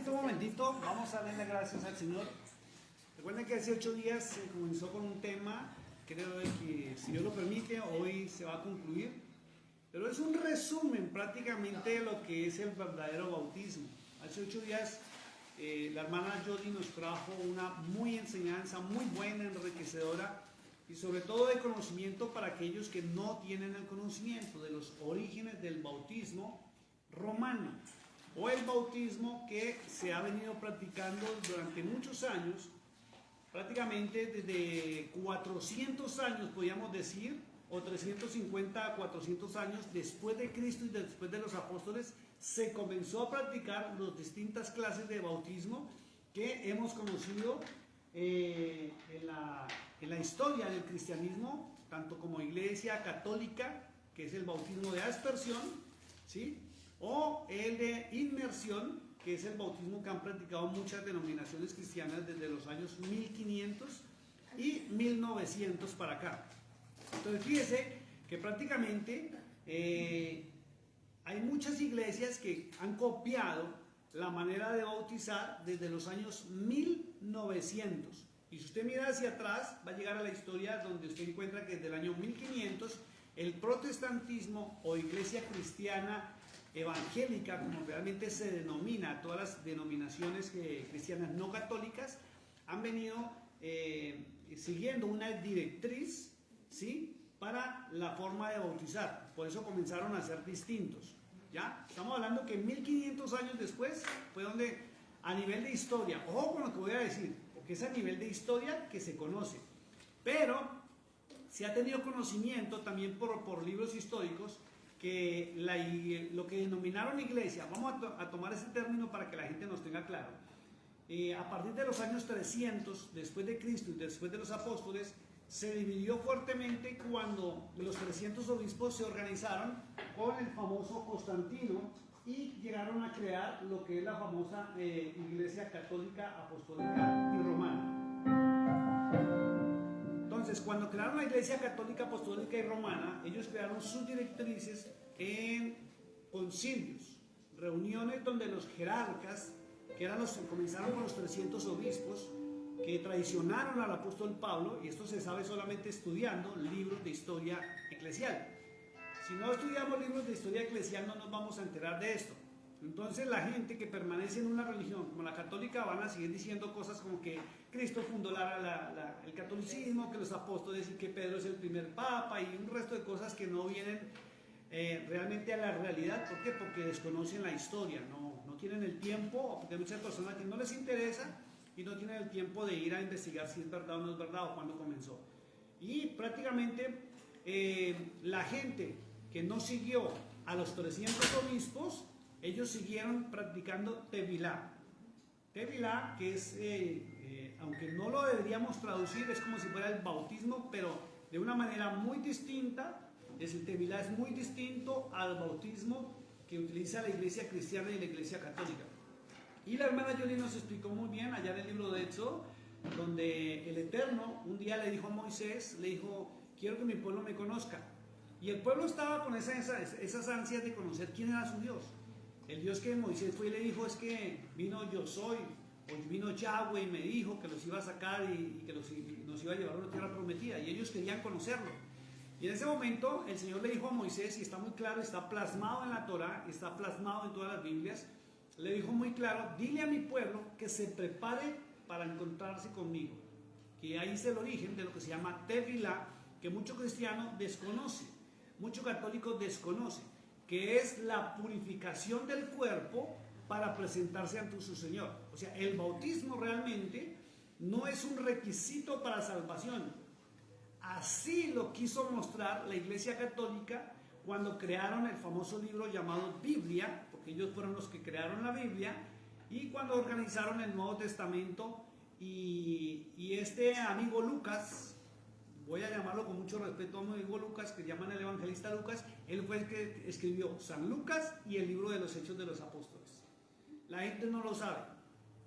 este momentito vamos a darle gracias al Señor. Recuerden que hace 8 días se comenzó con un tema, creo que si Dios lo permite, hoy se va a concluir. Pero es un resumen prácticamente de lo que es el verdadero bautismo. Hace 8 días la hermana Jody nos trajo una enseñanza muy buena, enriquecedora y sobre todo de conocimiento para aquellos que no tienen el conocimiento de los orígenes del bautismo romano o el bautismo que se ha venido practicando durante muchos años, prácticamente desde 400 años podríamos decir, o 350 a 400 años después de Cristo y después de los apóstoles, se comenzó a practicar las distintas clases de bautismo que hemos conocido en la historia del cristianismo, tanto como iglesia católica, que es el bautismo de aspersión, ¿sí? O el de inmersión, que es el bautismo que han practicado muchas denominaciones cristianas desde los años 1500 y 1900 para acá. Entonces fíjese que prácticamente hay muchas iglesias que han copiado la manera de bautizar desde los años 1900. Y si usted mira hacia atrás, va a llegar a la historia donde usted encuentra que desde el año 1500 el protestantismo o iglesia cristiana evangélica, como realmente se denomina, todas las denominaciones cristianas no católicas, han venido siguiendo una directriz, ¿sí?, para la forma de bautizar. Por eso comenzaron a ser distintos. ¿Ya? Estamos hablando que 1500 años después fue donde, a nivel de historia, ojo con lo que voy a decir, porque es a nivel de historia que se conoce, pero se ha tenido conocimiento también por libros históricos que lo que denominaron iglesia, vamos a tomar ese término para que la gente nos tenga claro, a partir de los años 300 después de Cristo y después de los apóstoles, se dividió fuertemente cuando los 300 obispos se organizaron con el famoso Constantino y llegaron a crear lo que es la famosa Iglesia Católica, Apostólica y Romana. Entonces, cuando crearon la Iglesia Católica, Apostólica y Romana, ellos crearon sus directrices en concilios, reuniones donde los jerarcas, que eran comenzaron con los 300 obispos, que traicionaron al apóstol Pablo, y esto se sabe solamente estudiando libros de historia eclesial. Si no estudiamos libros de historia eclesial no nos vamos a enterar de esto. Entonces la gente que permanece en una religión como la católica van a seguir diciendo cosas como que Cristo fundó el catolicismo, que los apóstoles y que Pedro es el primer papa y un resto de cosas que no vienen realmente a la realidad. ¿Por qué? Porque desconocen la historia, no tienen el tiempo, porque hay muchas personas que no les interesa y no tienen el tiempo de ir a investigar si es verdad o no es verdad o cuándo comenzó. Y prácticamente la gente que no siguió a los 300 obispos, ellos siguieron practicando Tevilá. Tevilá, que es, aunque no lo deberíamos traducir, es como si fuera el bautismo, pero de una manera muy distinta. El Tevilá es muy distinto al bautismo que utiliza la iglesia cristiana y la iglesia católica. Y la hermana Yoli nos explicó muy bien allá en el libro de Éxodo, donde el Eterno un día le dijo a Moisés, le dijo, quiero que mi pueblo me conozca. Y el pueblo estaba con esas ansias de conocer quién era su Dios. El Dios que Moisés fue y le dijo es que vino yo soy, o vino Yahweh y me dijo que los iba a sacar y que nos iba a llevar a una tierra prometida. Y ellos querían conocerlo. Y en ese momento el Señor le dijo a Moisés, y está muy claro, está plasmado en la Torah, está plasmado en todas las Biblias, le dijo muy claro, dile a mi pueblo que se prepare para encontrarse conmigo. Que ahí es el origen de lo que se llama Tevilá, que mucho cristiano desconoce, mucho católico desconoce, que es la purificación del cuerpo para presentarse ante su Señor. O sea, el bautismo realmente no es un requisito para salvación. Así lo quiso mostrar la Iglesia Católica cuando crearon el famoso libro llamado Biblia, porque ellos fueron los que crearon la Biblia, y cuando organizaron el Nuevo Testamento, y este amigo Lucas, voy a llamarlo con mucho respeto a mi amigo Lucas, que llaman el evangelista Lucas, él fue el que escribió San Lucas y el libro de los Hechos de los Apóstoles. La gente no lo sabe,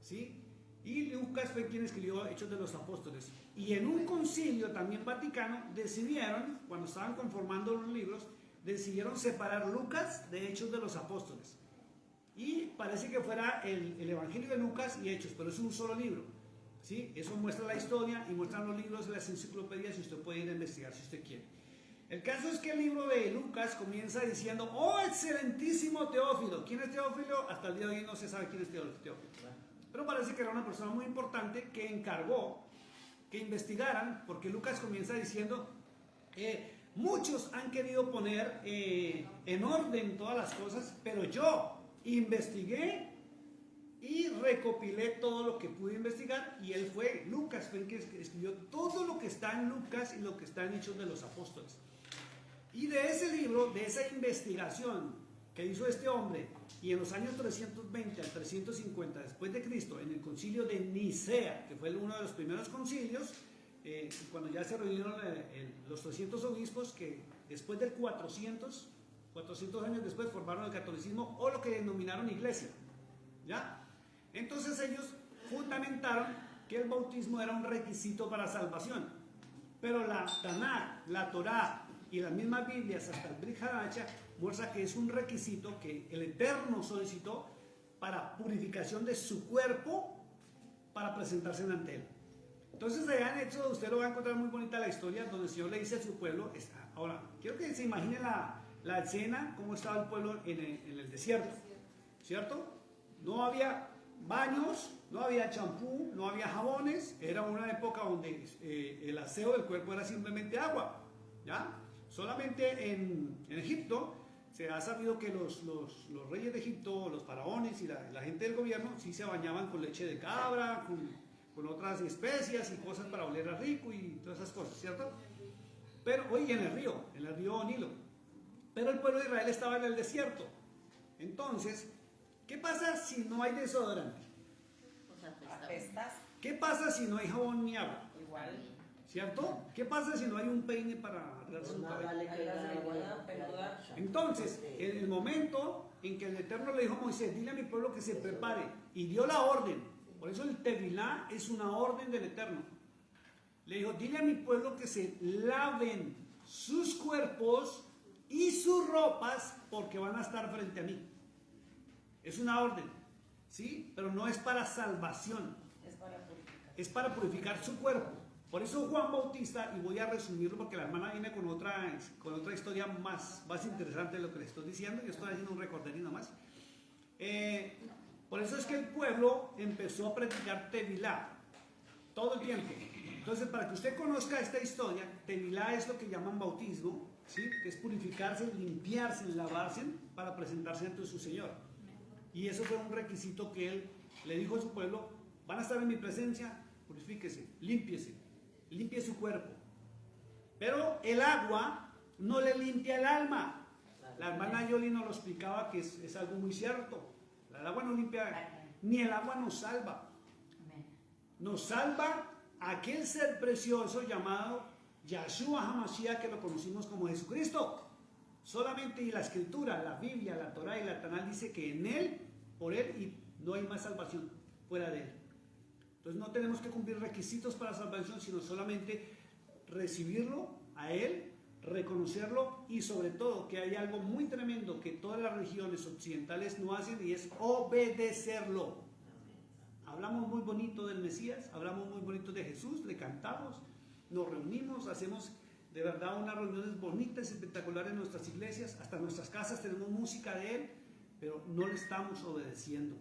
¿sí? Y Lucas fue quien escribió Hechos de los Apóstoles. Y en un concilio también vaticano decidieron, cuando estaban conformando los libros, decidieron separar Lucas de Hechos de los Apóstoles. Y parece que fuera el Evangelio de Lucas y Hechos, pero es un solo libro. ¿Sí? Eso muestra la historia y muestran los libros de las enciclopedias y usted puede ir a investigar si usted quiere. El caso es que el libro de Lucas comienza diciendo: oh, excelentísimo Teófilo. ¿Quién es Teófilo? Hasta el día de hoy no se sabe quién es Teófilo. Pero parece que era una persona muy importante que encargó que investigaran, porque Lucas comienza diciendo: muchos han querido poner en orden todas las cosas, pero yo investigué y recopilé todo lo que pude investigar, y él fue, Lucas, fue el que escribió todo lo que está en Lucas y lo que está en Hechos de los Apóstoles. Y de ese libro, de esa investigación que hizo este hombre, y en los años 320 al 350 después de Cristo, en el concilio de Nicea, que fue uno de los primeros concilios, cuando ya se reunieron los 300 obispos, que después del 400 años después formaron el catolicismo, o lo que denominaron iglesia, ¿ya? Entonces ellos fundamentaron que el bautismo era un requisito para salvación, pero la Tanaj, la Torá y las mismas Biblias, hasta el Brit Hadacha, muestra que es un requisito que el Eterno solicitó para purificación de su cuerpo, para presentarse ante él. Entonces allá en Éxodo usted lo va a encontrar muy bonita la historia, donde el Señor le dice a su pueblo. Ahora, quiero que se imagine la escena, cómo estaba el pueblo en el desierto, ¿cierto? No había baños, no había champú, no había jabones. Era una época donde el aseo del cuerpo era simplemente agua, ¿ya? Solamente en Egipto se ha sabido que los reyes de Egipto, los faraones y la gente del gobierno sí se bañaban con leche de cabra, con otras especias y cosas para oler a rico y todas esas cosas, ¿cierto? Pero hoy en el río Nilo. Pero el pueblo de Israel estaba en el desierto. Entonces, ¿qué pasa si no hay desodorante? ¿Qué pasa si no hay jabón ni agua? Igual. ¿Cierto? ¿Qué pasa si no hay un peine para arreglarse su cabello? Entonces, en el momento en que el Eterno le dijo a Moisés: dile a mi pueblo que se prepare, y dio la orden. Por eso el Tevilá es una orden del Eterno. Le dijo: dile a mi pueblo que se laven sus cuerpos y sus ropas, porque van a estar frente a mí. Es una orden, ¿sí? Pero no es para salvación. Es para purificar su cuerpo. Por eso Juan Bautista, y voy a resumirlo porque la hermana viene con otra historia más interesante de lo que le estoy diciendo. Yo estoy haciendo un recorderino más. Por eso es que el pueblo empezó a practicar Tevilá todo el tiempo. Entonces, para que usted conozca esta historia, Tevilá es lo que llaman bautismo, ¿sí? Que es purificarse, limpiarse, lavarse para presentarse ante su Señor. Y eso fue un requisito que él le dijo a su pueblo: van a estar en mi presencia, purifíquese, límpiese, limpie su cuerpo. Pero el agua no le limpia el alma. La hermana Yoli nos lo explicaba, que es algo muy cierto. El agua no limpia, ni el agua nos salva. Nos salva aquel ser precioso llamado Yahshua HaMashiach, que lo conocimos como Jesucristo. Solamente, y la Escritura, la Biblia, la Torá y la Tanaj dice que en Él, por Él, y no hay más salvación fuera de Él. Entonces no tenemos que cumplir requisitos para salvación, sino solamente recibirlo a Él, reconocerlo, y sobre todo que hay algo muy tremendo que todas las religiones occidentales no hacen, y es obedecerlo. Hablamos muy bonito del Mesías, hablamos muy bonito de Jesús, le cantamos, nos reunimos, hacemos de verdad unas reuniones bonitas, espectaculares en nuestras iglesias, hasta en nuestras casas tenemos música de Él, pero no le estamos obedeciendo,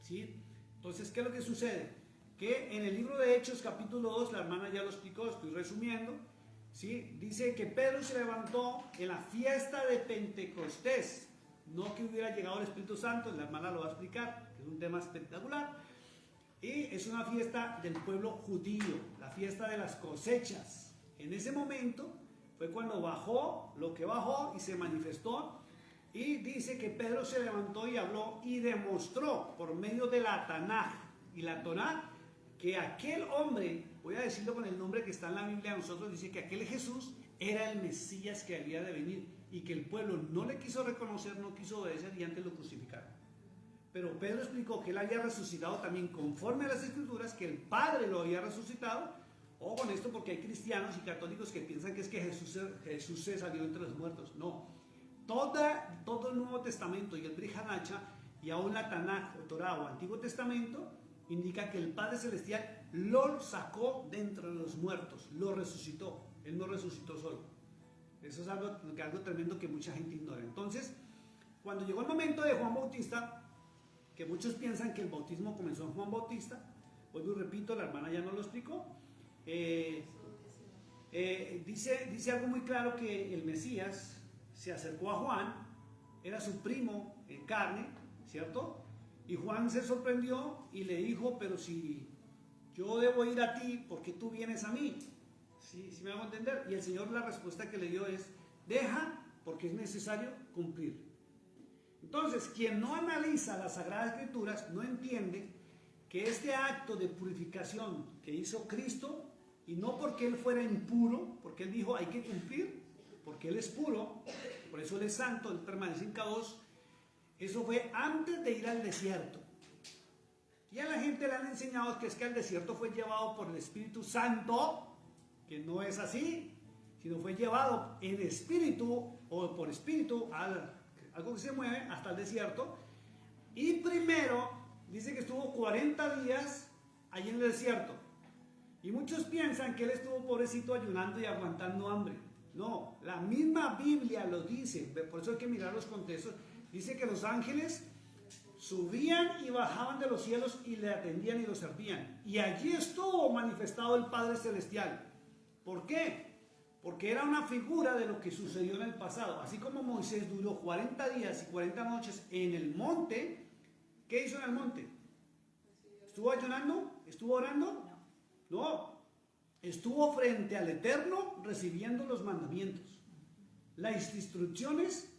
¿sí? Entonces, ¿qué es lo que sucede? Que en el libro de Hechos capítulo 2, la hermana ya lo explicó, estoy resumiendo, ¿sí? Dice que Pedro se levantó en la fiesta de Pentecostés, no que hubiera llegado el Espíritu Santo, la hermana lo va a explicar, que es un tema espectacular, y es una fiesta del pueblo judío, la fiesta de las cosechas. En ese momento fue cuando bajó lo que bajó y se manifestó, y dice que Pedro se levantó y habló y demostró por medio de la Tanaj y la Torá que aquel hombre, voy a decirlo con el nombre que está en la Biblia, nosotros dice que aquel Jesús era el Mesías que había de venir, y que el pueblo no le quiso reconocer, no quiso obedecer, y antes lo crucificaron. Pero Pedro explicó que él había resucitado también conforme a las Escrituras, que el Padre lo había resucitado. Ojo con esto, porque hay cristianos y católicos que piensan que es que Jesús se salió entre los muertos. No, todo el Nuevo Testamento y el Brit Hadacha y aún la Tanaj o Torah o Antiguo Testamento indica que el Padre Celestial lo sacó de entre los muertos, lo resucitó. Él no resucitó solo. Eso es algo tremendo que mucha gente ignora. Entonces, cuando llegó el momento de Juan Bautista, que muchos piensan que el bautismo comenzó en Juan Bautista, vuelvo y repito, la hermana ya nos lo explicó, dice algo muy claro, que el Mesías se acercó a Juan, era su primo en carne, ¿cierto? Y Juan se sorprendió y le dijo, pero si yo debo ir a ti, ¿por qué tú vienes a mí? ¿Sí me hago entender? Y el Señor, la respuesta que le dio es, deja, porque es necesario cumplir. Entonces, quien no analiza las Sagradas Escrituras no entiende que este acto de purificación que hizo Cristo, y no porque Él fuera impuro, porque Él dijo hay que cumplir, porque Él es puro, por eso Él es santo, Él permanece en K2, eso fue antes de ir al desierto. Y a la gente le han enseñado que es que al desierto fue llevado por el Espíritu Santo, que no es así, sino fue llevado en espíritu o por espíritu algo que se mueve hasta el desierto. Y primero dice que estuvo 40 días allí en el desierto. Y muchos piensan que él estuvo pobrecito ayunando y aguantando hambre. No, la misma Biblia lo dice, por eso hay que mirar los contextos. Dice que los ángeles subían y bajaban de los cielos y le atendían y lo servían. Y allí estuvo manifestado el Padre Celestial. ¿Por qué? Porque era una figura de lo que sucedió en el pasado. Así como Moisés duró 40 días y 40 noches en el monte, ¿qué hizo en el monte? ¿Estuvo ayunando? ¿Estuvo orando? No. Estuvo frente al Eterno recibiendo los mandamientos, las instrucciones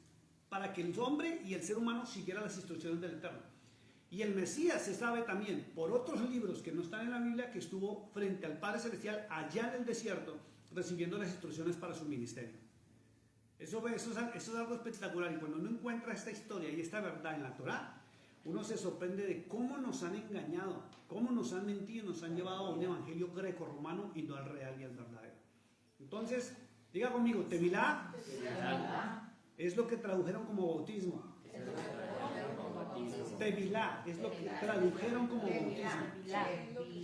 para que el hombre y el ser humano siguieran las instrucciones del Eterno. Y el Mesías se sabe también por otros libros que no están en la Biblia que estuvo frente al Padre Celestial allá en el desierto recibiendo las instrucciones para su ministerio. Eso es algo espectacular. Y cuando uno encuentra esta historia y esta verdad en la Torá, uno se sorprende de cómo nos han engañado, cómo nos han mentido, nos han llevado a un evangelio greco-romano y no al real y al verdadero. Entonces, diga conmigo, Tevilá es lo que tradujeron como bautismo. Tevilá es lo que tradujeron como bautismo.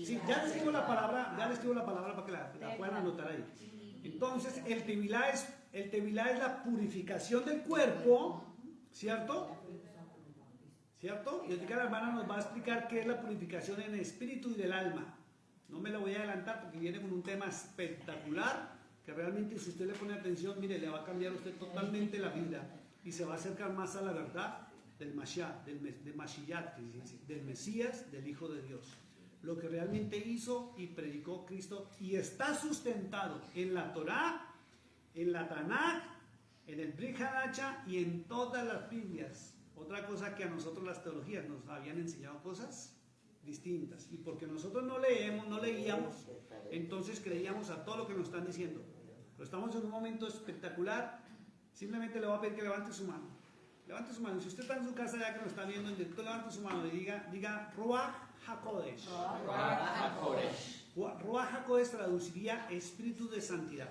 Sí, ya les escribo la palabra para que la puedan anotar ahí. Entonces, el Tevilá es la purificación del cuerpo, ¿cierto? ¿Cierto? Y ahorita la hermana nos va a explicar qué es la purificación en el espíritu y del alma. No me lo voy a adelantar porque viene con un tema espectacular que realmente, si usted le pone atención, mire, le va a cambiar a usted totalmente la vida y se va a acercar más a la verdad del Mashiach, del Mesías, del Hijo de Dios. Lo que realmente hizo y predicó Cristo y está sustentado en la Torá, en la Tanaj, en el Brit Hadacha y en todas las Biblias. Otra cosa que a nosotros las teologías nos habían enseñado cosas distintas. Y porque nosotros no leíamos, entonces creíamos a todo lo que nos están diciendo. Pero estamos en un momento espectacular. Simplemente le voy a pedir que levante su mano. Levante su mano. Si usted está en su casa ya que nos está viendo en directo, levante su mano y diga Ruach HaKodesh. Ruach HaKodesh traduciría espíritu de santidad.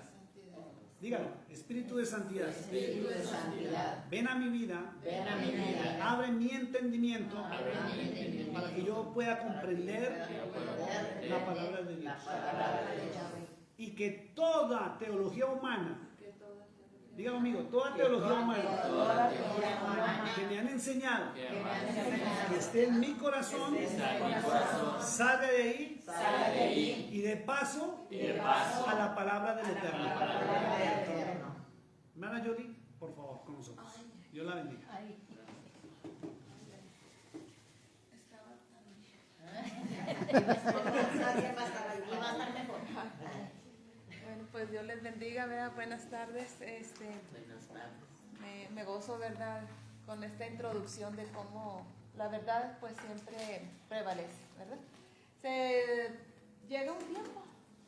Dígalo, espíritu de santidad. Espíritu de santidad. Ven a mi vida. Ven a mi vida. Abre mi entendimiento. Abre mi entendimiento. Para que yo pueda comprender la palabra de Dios. Y que toda teología humana, diga conmigo, toda teología humana que me han enseñado, que esté en mi corazón, salga de ahí y de paso a la palabra del Eterno. Hermana Yoli, por favor, con nosotros. Dios la bendiga. Bueno, pues Dios les bendiga, ¿verdad? Buenas tardes. Buenas tardes. Me gozo, ¿verdad? Con esta introducción de cómo la verdad pues siempre prevalece, ¿verdad? Llega un tiempo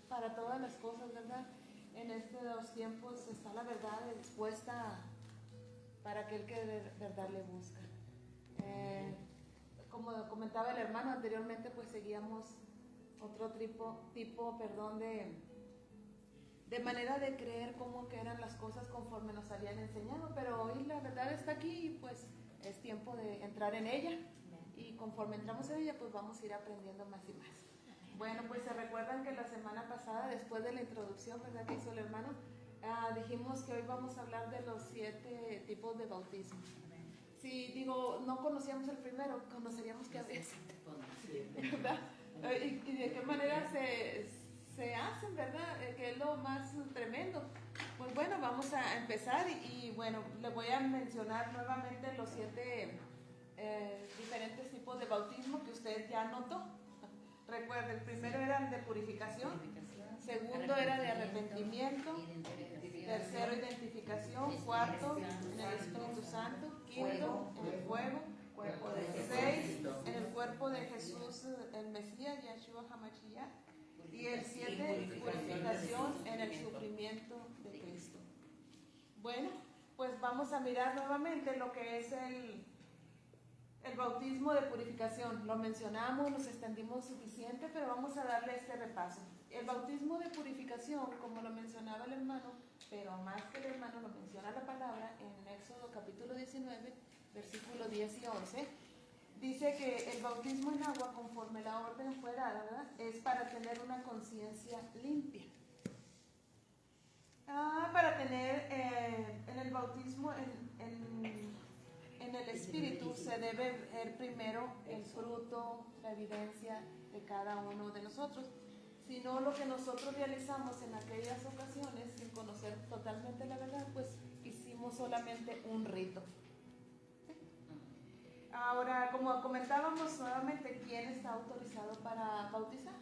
para todas las cosas, ¿verdad? En estos tiempos está la verdad expuesta para aquel que de verdad le busca. Como comentaba el hermano anteriormente, pues seguíamos otro tipo de manera de creer cómo que eran las cosas conforme nos habían enseñado, pero hoy la verdad está aquí y pues es tiempo de entrar en ella y conforme entramos en ella pues vamos a ir aprendiendo más y más. Bueno, pues se recuerdan que la semana pasada, después de la introducción, ¿verdad?, que hizo el hermano, dijimos que hoy vamos a hablar de los 7 tipos de bautismo. Si digo, no conocíamos el primero, conoceríamos que había 7, ¿verdad? Y de qué manera se hacen, ¿verdad? Que es lo más tremendo. Pues bueno, vamos a empezar y bueno, les voy a mencionar nuevamente los 7 diferentes tipos de bautismo que usted ya notó. Recuerda, el primero era el de purificación, segundo era de arrepentimiento, tercero identificación, cuarto en el Espíritu Santo, quinto en el fuego, 6 en el cuerpo de Jesús el Mesías, Yeshua HaMashiach, y el 7 purificación en el sufrimiento de Cristo. Bueno, pues vamos a mirar nuevamente lo que es el bautismo de purificación. Lo mencionamos, nos extendimos suficiente, pero vamos a darle este repaso. El bautismo de purificación, como lo mencionaba el hermano, pero más que el hermano lo menciona la palabra en Éxodo capítulo 19, versículos 10 y 11, dice que el bautismo en agua, conforme la orden fue dada, ¿verdad?, es para tener una conciencia limpia. Para tener en el bautismo en el Espíritu se debe ver primero el fruto, la evidencia de cada uno de nosotros. Si no, lo que nosotros realizamos en aquellas ocasiones, sin conocer totalmente la verdad, pues hicimos solamente un rito. ¿Sí? Ahora, como comentábamos nuevamente, ¿quién está autorizado para bautizar?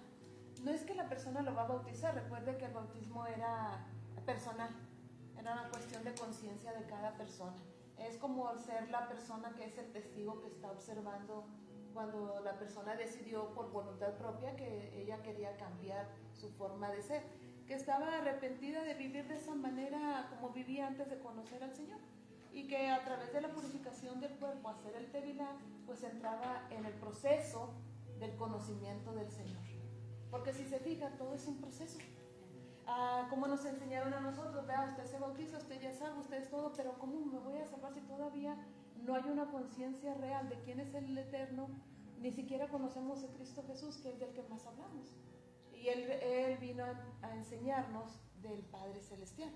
No es que la persona lo va a bautizar, recuerde que el bautismo era personal, era una cuestión de conciencia de cada persona. Es como ser la persona que es el testigo que está observando cuando la persona decidió por voluntad propia que ella quería cambiar su forma de ser, que estaba arrepentida de vivir de esa manera como vivía antes de conocer al Señor, y que a través de la purificación del cuerpo, hacer el tevilá, pues entraba en el proceso del conocimiento del Señor. Porque si se fija, todo es un proceso. Como nos enseñaron a nosotros, vea, usted se bautiza, usted ya sabe, usted es todo, pero ¿cómo me voy a salvar si todavía no hay una conciencia real de quién es el Eterno? Ni siquiera conocemos a Cristo Jesús, que es del que más hablamos. Y Él vino a enseñarnos del Padre Celestial.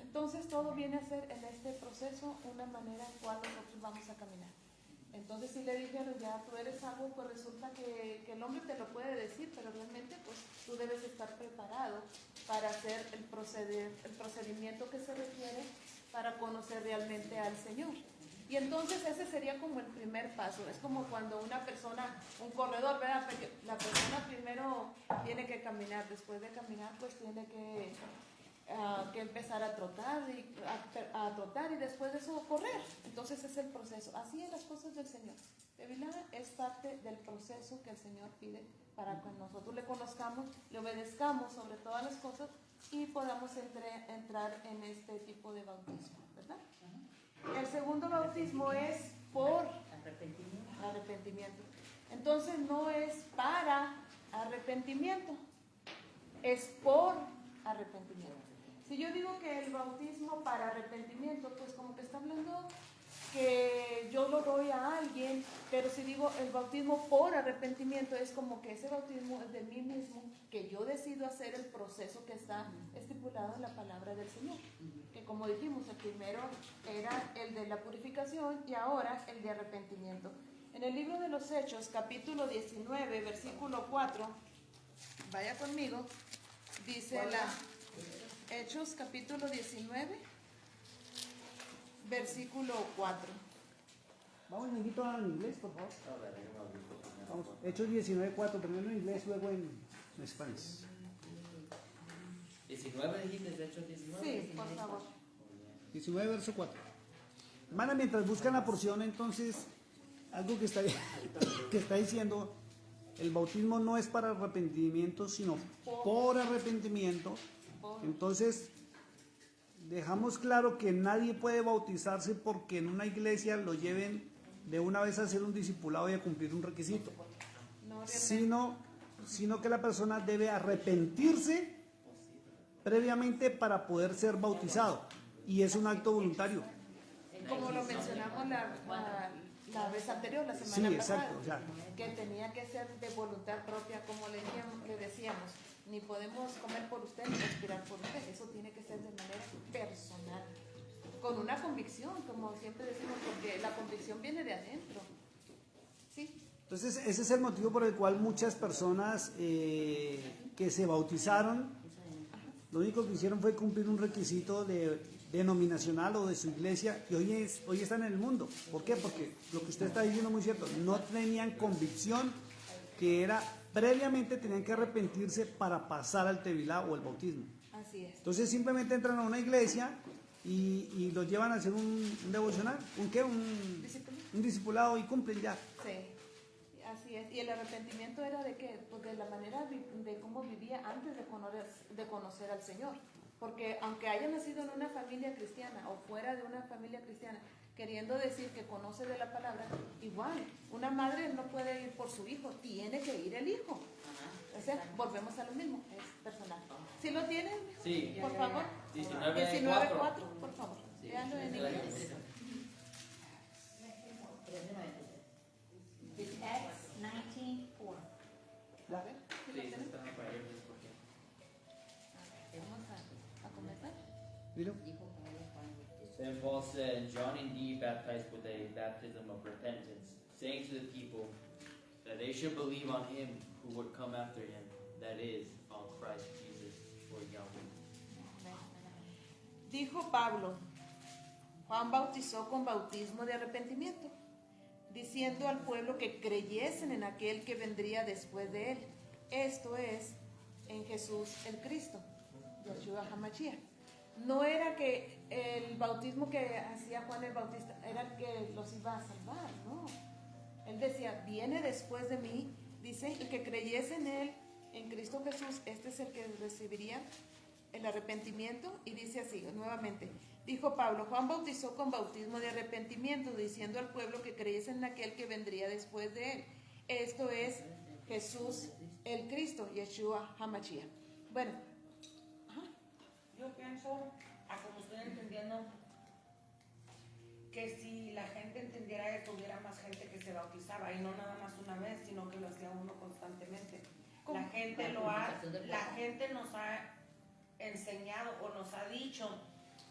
Entonces todo viene a ser en este proceso una manera en cual nosotros vamos a caminar. Entonces si le dijeron, ya tú eres algo, pues resulta que el hombre te lo puede decir, pero realmente pues tú debes estar preparado para hacer el procedimiento que se requiere para conocer realmente al Señor. Y entonces ese sería como el primer paso. Es como cuando una persona, un corredor, ¿verdad? La persona primero tiene que caminar, después de caminar pues tiene que empezar a trotar y después de eso correr. Entonces es el proceso. Así en las cosas del Señor. Tevilá es parte del proceso que el Señor pide para que nosotros le conozcamos, le obedezcamos sobre todas las cosas y podamos entrar en este tipo de bautismo, ¿verdad? El segundo bautismo es por arrepentimiento. Entonces no es para arrepentimiento, es por arrepentimiento. Si yo digo que el bautismo para arrepentimiento, pues como que está hablando que yo lo doy a alguien, pero si digo el bautismo por arrepentimiento, es como que ese bautismo es de mí mismo, que yo decido hacer el proceso que está estipulado en la palabra del Señor. Que como dijimos, el primero era el de la purificación y ahora el de arrepentimiento. En el libro de los Hechos, capítulo 19, versículo 4, vaya conmigo, dice Hechos capítulo 19, versículo 4. Vamos, amiguito, en inglés, por favor. Vamos, Hechos 19, 4, primero en inglés, luego en español. 19 dijiste, Hechos 19. Sí, por favor. 19, verso 4. Hermana, mientras buscan la porción, entonces, algo que está diciendo, el bautismo no es para arrepentimiento, sino por arrepentimiento. Entonces, dejamos claro que nadie puede bautizarse porque en una iglesia lo lleven de una vez a hacer un discipulado y a cumplir un requisito, sino que la persona debe arrepentirse previamente para poder ser bautizado, y es un acto voluntario. Como lo mencionamos la vez anterior, la Sí, semana pasada, exacto. O sea, que tenía que ser de voluntad propia, como le decíamos, ni podemos comer por usted ni respirar por usted, eso tiene que ser de manera personal, con una convicción, como siempre decimos, porque la convicción viene de adentro. ¿Sí? entonces ese es el motivo por el cual muchas personas que se bautizaron, lo único que hicieron fue cumplir un requisito denominacional o de su iglesia y hoy están en el mundo. ¿Por qué? Porque lo que usted está diciendo es muy cierto, no tenían convicción que era previamente tenían que arrepentirse para pasar al tevilá o el bautismo. Así es. Entonces simplemente entran a una iglesia y los llevan a hacer un devocional, un discipulado y cumplen ya. Sí, así es. Y el arrepentimiento era de qué? Pues de la manera de cómo vivía antes de conocer al Señor. Porque aunque haya nacido en una familia cristiana o fuera de una familia cristiana, queriendo decir que conoce de la palabra, igual, una madre no puede ir por su hijo, tiene que ir el hijo. O sea, volvemos a lo mismo, es personal. ¿Sí lo tienen? Sí. Por favor. 19:4. por favor. Sí, Véanlo en inglés. It's Acts 19:4. A ver, ¿sí lo Sí, tienen? está para ellos, porque Vamos a comenzar. Dilo. Then Paul said, John indeed baptized with a baptism of repentance, saying to the people that they should believe on him who would come after him, that is, on Christ Jesus or Yahweh. Dijo Pablo, Juan bautizó con bautismo de arrepentimiento, diciendo al pueblo que creyesen en aquel que vendría después de él, esto es, en Jesús el Cristo, Yeshua HaMashiach. No era que el bautismo que hacía Juan el Bautista era el que los iba a salvar, no. Él decía, viene después de mí, dice, el que creyese en él, en Cristo Jesús, este es el que recibiría el arrepentimiento. Y dice así, nuevamente, dijo Pablo, Juan bautizó con bautismo de arrepentimiento, diciendo al pueblo que creyese en aquel que vendría después de él. Esto es Jesús el Cristo, Yeshua HaMashiach. Bueno, Yo pienso, a como estoy entendiendo, que si la gente entendiera esto, hubiera más gente que se bautizaba, y no nada más una vez, sino que lo hacía uno constantemente. ¿Cómo? La gente nos ha enseñado o nos ha dicho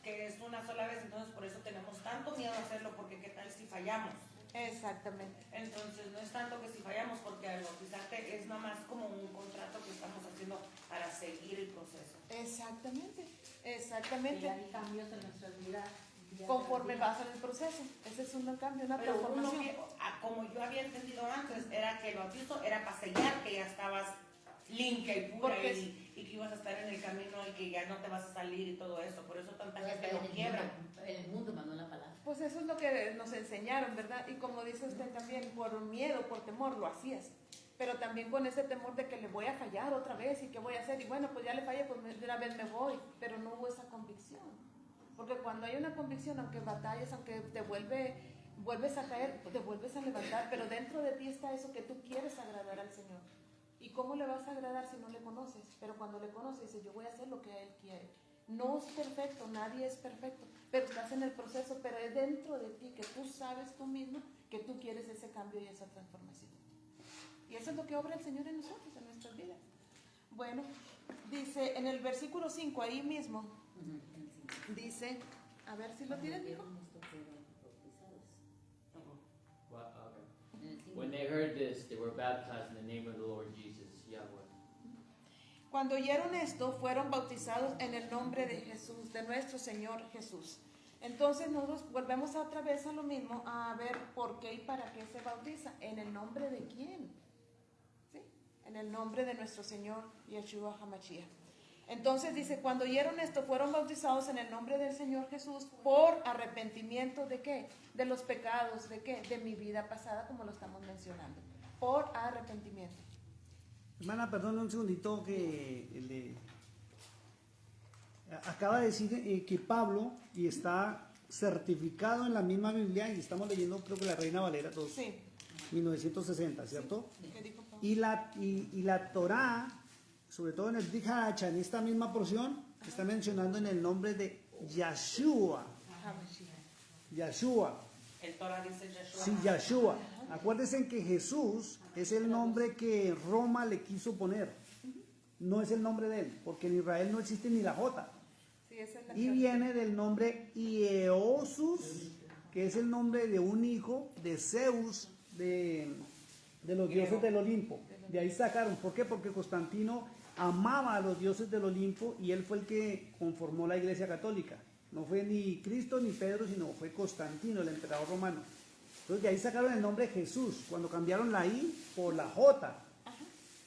que es una sola vez, entonces por eso tenemos tanto miedo a hacerlo, porque qué tal si fallamos. exactamente. Entonces no es tanto que si fallamos, porque al bautizarte es nada más como un contrato que estamos haciendo para seguir el proceso. Exactamente, Que exactamente. ya hay cambios en nuestras vidas. Conforme vas en el proceso. Ese es un cambio, una Pero uno transformación. como yo había entendido antes, era que el bautizo era para sellar que ya estabas limpia y pura Porque y que ibas a estar en el camino y que ya no te vas a salir y todo eso. Por eso tanta Todo gente está lo en quiebra. el mundo mandó la palabra. Pues eso es lo que nos enseñaron, ¿verdad? Y como dice usted también, por miedo, por temor, lo hacías. Pero también con ese temor de que le voy a fallar otra vez y qué voy a hacer. Y bueno, pues ya le fallé, pues de una vez me voy. Pero no hubo esa convicción. Porque cuando hay una convicción, aunque batalles, aunque vuelves a caer, te vuelves a levantar. Pero dentro de ti está eso que tú quieres agradar al Señor. ¿Y cómo le vas a agradar si no le conoces? Pero cuando le conoces, dices, yo voy a hacer lo que Él quiere. No es perfecto, nadie es perfecto, pero estás en el proceso, pero es dentro de ti que tú sabes tú mismo que tú quieres ese cambio y esa transformación. Y eso es lo que obra el Señor en nosotros, en nuestras vidas. Bueno, dice en el versículo 5, ahí mismo, dice, a ver si lo tienes, hijo. Well, okay. When they heard this, they were baptized in the name of the Lord Jesus, Yahweh. Cuando oyeron esto, fueron bautizados en el nombre de Jesús, de nuestro Señor Jesús. Entonces nosotros volvemos otra vez a lo mismo, a ver por qué y para qué se bautiza. ¿En el nombre de quién? ¿Sí? En el nombre de nuestro Señor Yeshua HaMashiach. Entonces dice, cuando oyeron esto, fueron bautizados en el nombre del Señor Jesús por arrepentimiento ¿de qué? De los pecados, ¿de qué? De mi vida pasada, como lo estamos mencionando. Por arrepentimiento. Hermana, perdón un segundito que acaba de decir que Pablo y está certificado en la misma Biblia y estamos leyendo creo que la Reina Valera Sí. 1960, ¿cierto? ¿Qué dijo Pablo? Y la Torá, sobre todo en el Dihacha, en esta misma porción, está mencionando en el nombre de Yeshua. HaMashiach. Yeshua. El Torah dice Yeshua. Sí, Yeshua. Acuérdense que Jesús es el nombre que Roma le quiso poner. No es el nombre de él, porque en Israel no existe ni la J. Sí, esa es la Y viene del nombre Ieosus, que es el nombre de un hijo de Zeus, de los dioses del Olimpo. De ahí sacaron. ¿Por qué? Porque Constantino amaba a los dioses del Olimpo y él fue el que conformó la Iglesia Católica. No fue ni Cristo ni Pedro, sino fue Constantino, el emperador romano. Entonces de ahí sacaron el nombre Jesús, cuando cambiaron la I por la J.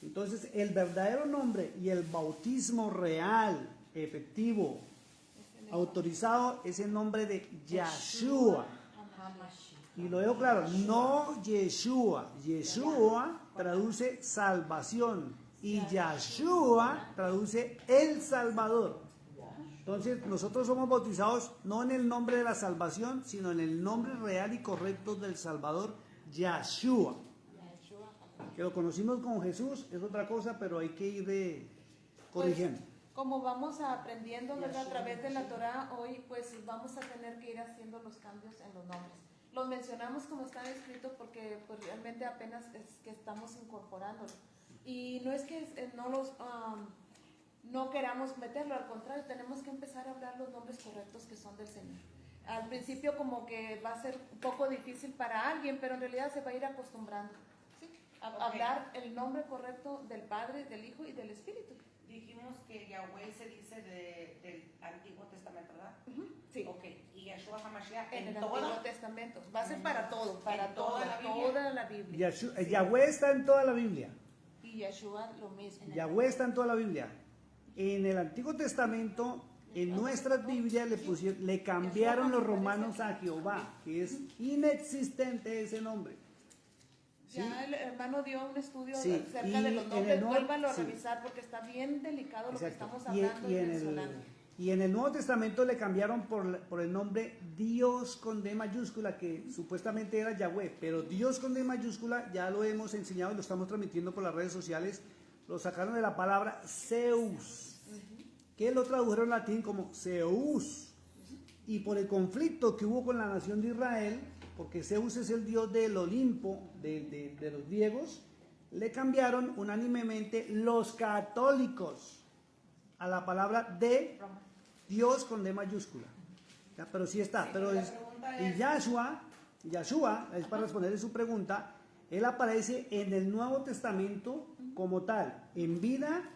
Entonces el verdadero nombre y el bautismo real, efectivo, autorizado es el nombre de Yeshua. Y lo dejo claro, no Yeshua. Yeshua traduce salvación y Yeshua traduce el Salvador. Entonces nosotros somos bautizados no en el nombre de la salvación, sino en el nombre real y correcto del Salvador, Yeshua. Que lo conocimos con Jesús es otra cosa, pero hay que ir corrigiendo. Como vamos aprendiendo, ¿verdad? A través de la Torah, hoy pues vamos a tener que ir haciendo los cambios en los nombres. Los mencionamos como están escritos porque pues, realmente apenas es que estamos incorporándolos. Y no es que no queramos meterlo, al contrario, tenemos que empezar a hablar los nombres correctos que son del Señor. Al principio como que va a ser un poco difícil para alguien, pero en realidad se va a ir acostumbrando, ¿sí? Hablar el nombre correcto del Padre, del Hijo y del Espíritu. Dijimos que Yahweh se dice del Antiguo Testamento, ¿verdad? Sí. Ok, y Yeshua HaMashiach En el toda Antiguo Testamento. Va a ser para todo, para ¿En toda la Biblia? toda la Biblia. Yahweh está en toda la Biblia. Y Yeshua lo mismo. Yahweh está en toda la Biblia. En el Antiguo Testamento, en nuestras Biblias le cambiaron los romanos a Jehová, que es inexistente ese nombre. ¿Sí? Ya el hermano dio un estudio Sí, acerca y de los en nombres, el vuélvalo a sí. revisar porque está bien delicado lo que Exacto. estamos hablando y mencionando. Y en el Nuevo Testamento le cambiaron por el nombre Dios con D mayúscula, que supuestamente era Yahweh, pero Dios con D mayúscula ya lo hemos enseñado y lo estamos transmitiendo por las redes sociales, lo sacaron de la palabra Zeus, que lo tradujeron en latín como Zeus. Y por el conflicto que hubo con la nación de Israel, porque Zeus es el dios del Olimpo, de los griegos, le cambiaron unánimemente los católicos a la palabra de Dios con D mayúscula. Ya, pero sí está. Pero y Yahshua, es para responder su pregunta, él aparece en el Nuevo Testamento como tal, en vida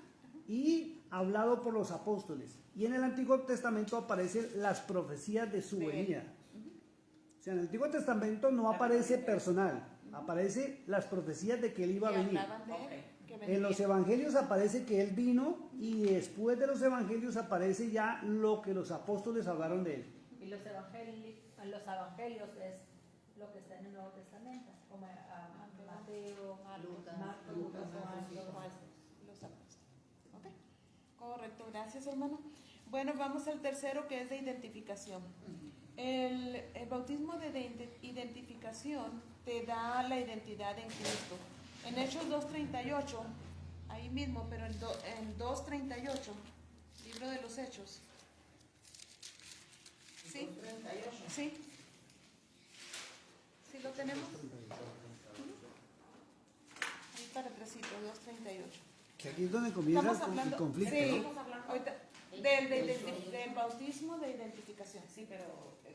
y hablado por los apóstoles. Y en el Antiguo Testamento aparecen las profecías de su venida. O sea, en el Antiguo Testamento no aparece personal, aparece las profecías de que él iba a venir. En los evangelios aparece que él vino y después de los evangelios aparece ya lo que los apóstoles hablaron de él. Y los evangelios es lo que está en el Nuevo Testamento, como Mateo, Marcos, Lucas, Juan. Los apóstoles. ¿Ok? Correcto, gracias hermano. Bueno, vamos al tercero que es de identificación. El bautismo de identificación te da la identidad en Cristo. En Hechos 2:38, ahí mismo, pero en 2:38, libro de los Hechos. ¿Sí? ¿Sí? ¿Sí lo tenemos? Ahí para atrásito, 2:38. Que aquí es donde comienza el conflicto. Sí, ¿no? ahorita, del bautismo de identificación. Sí, pero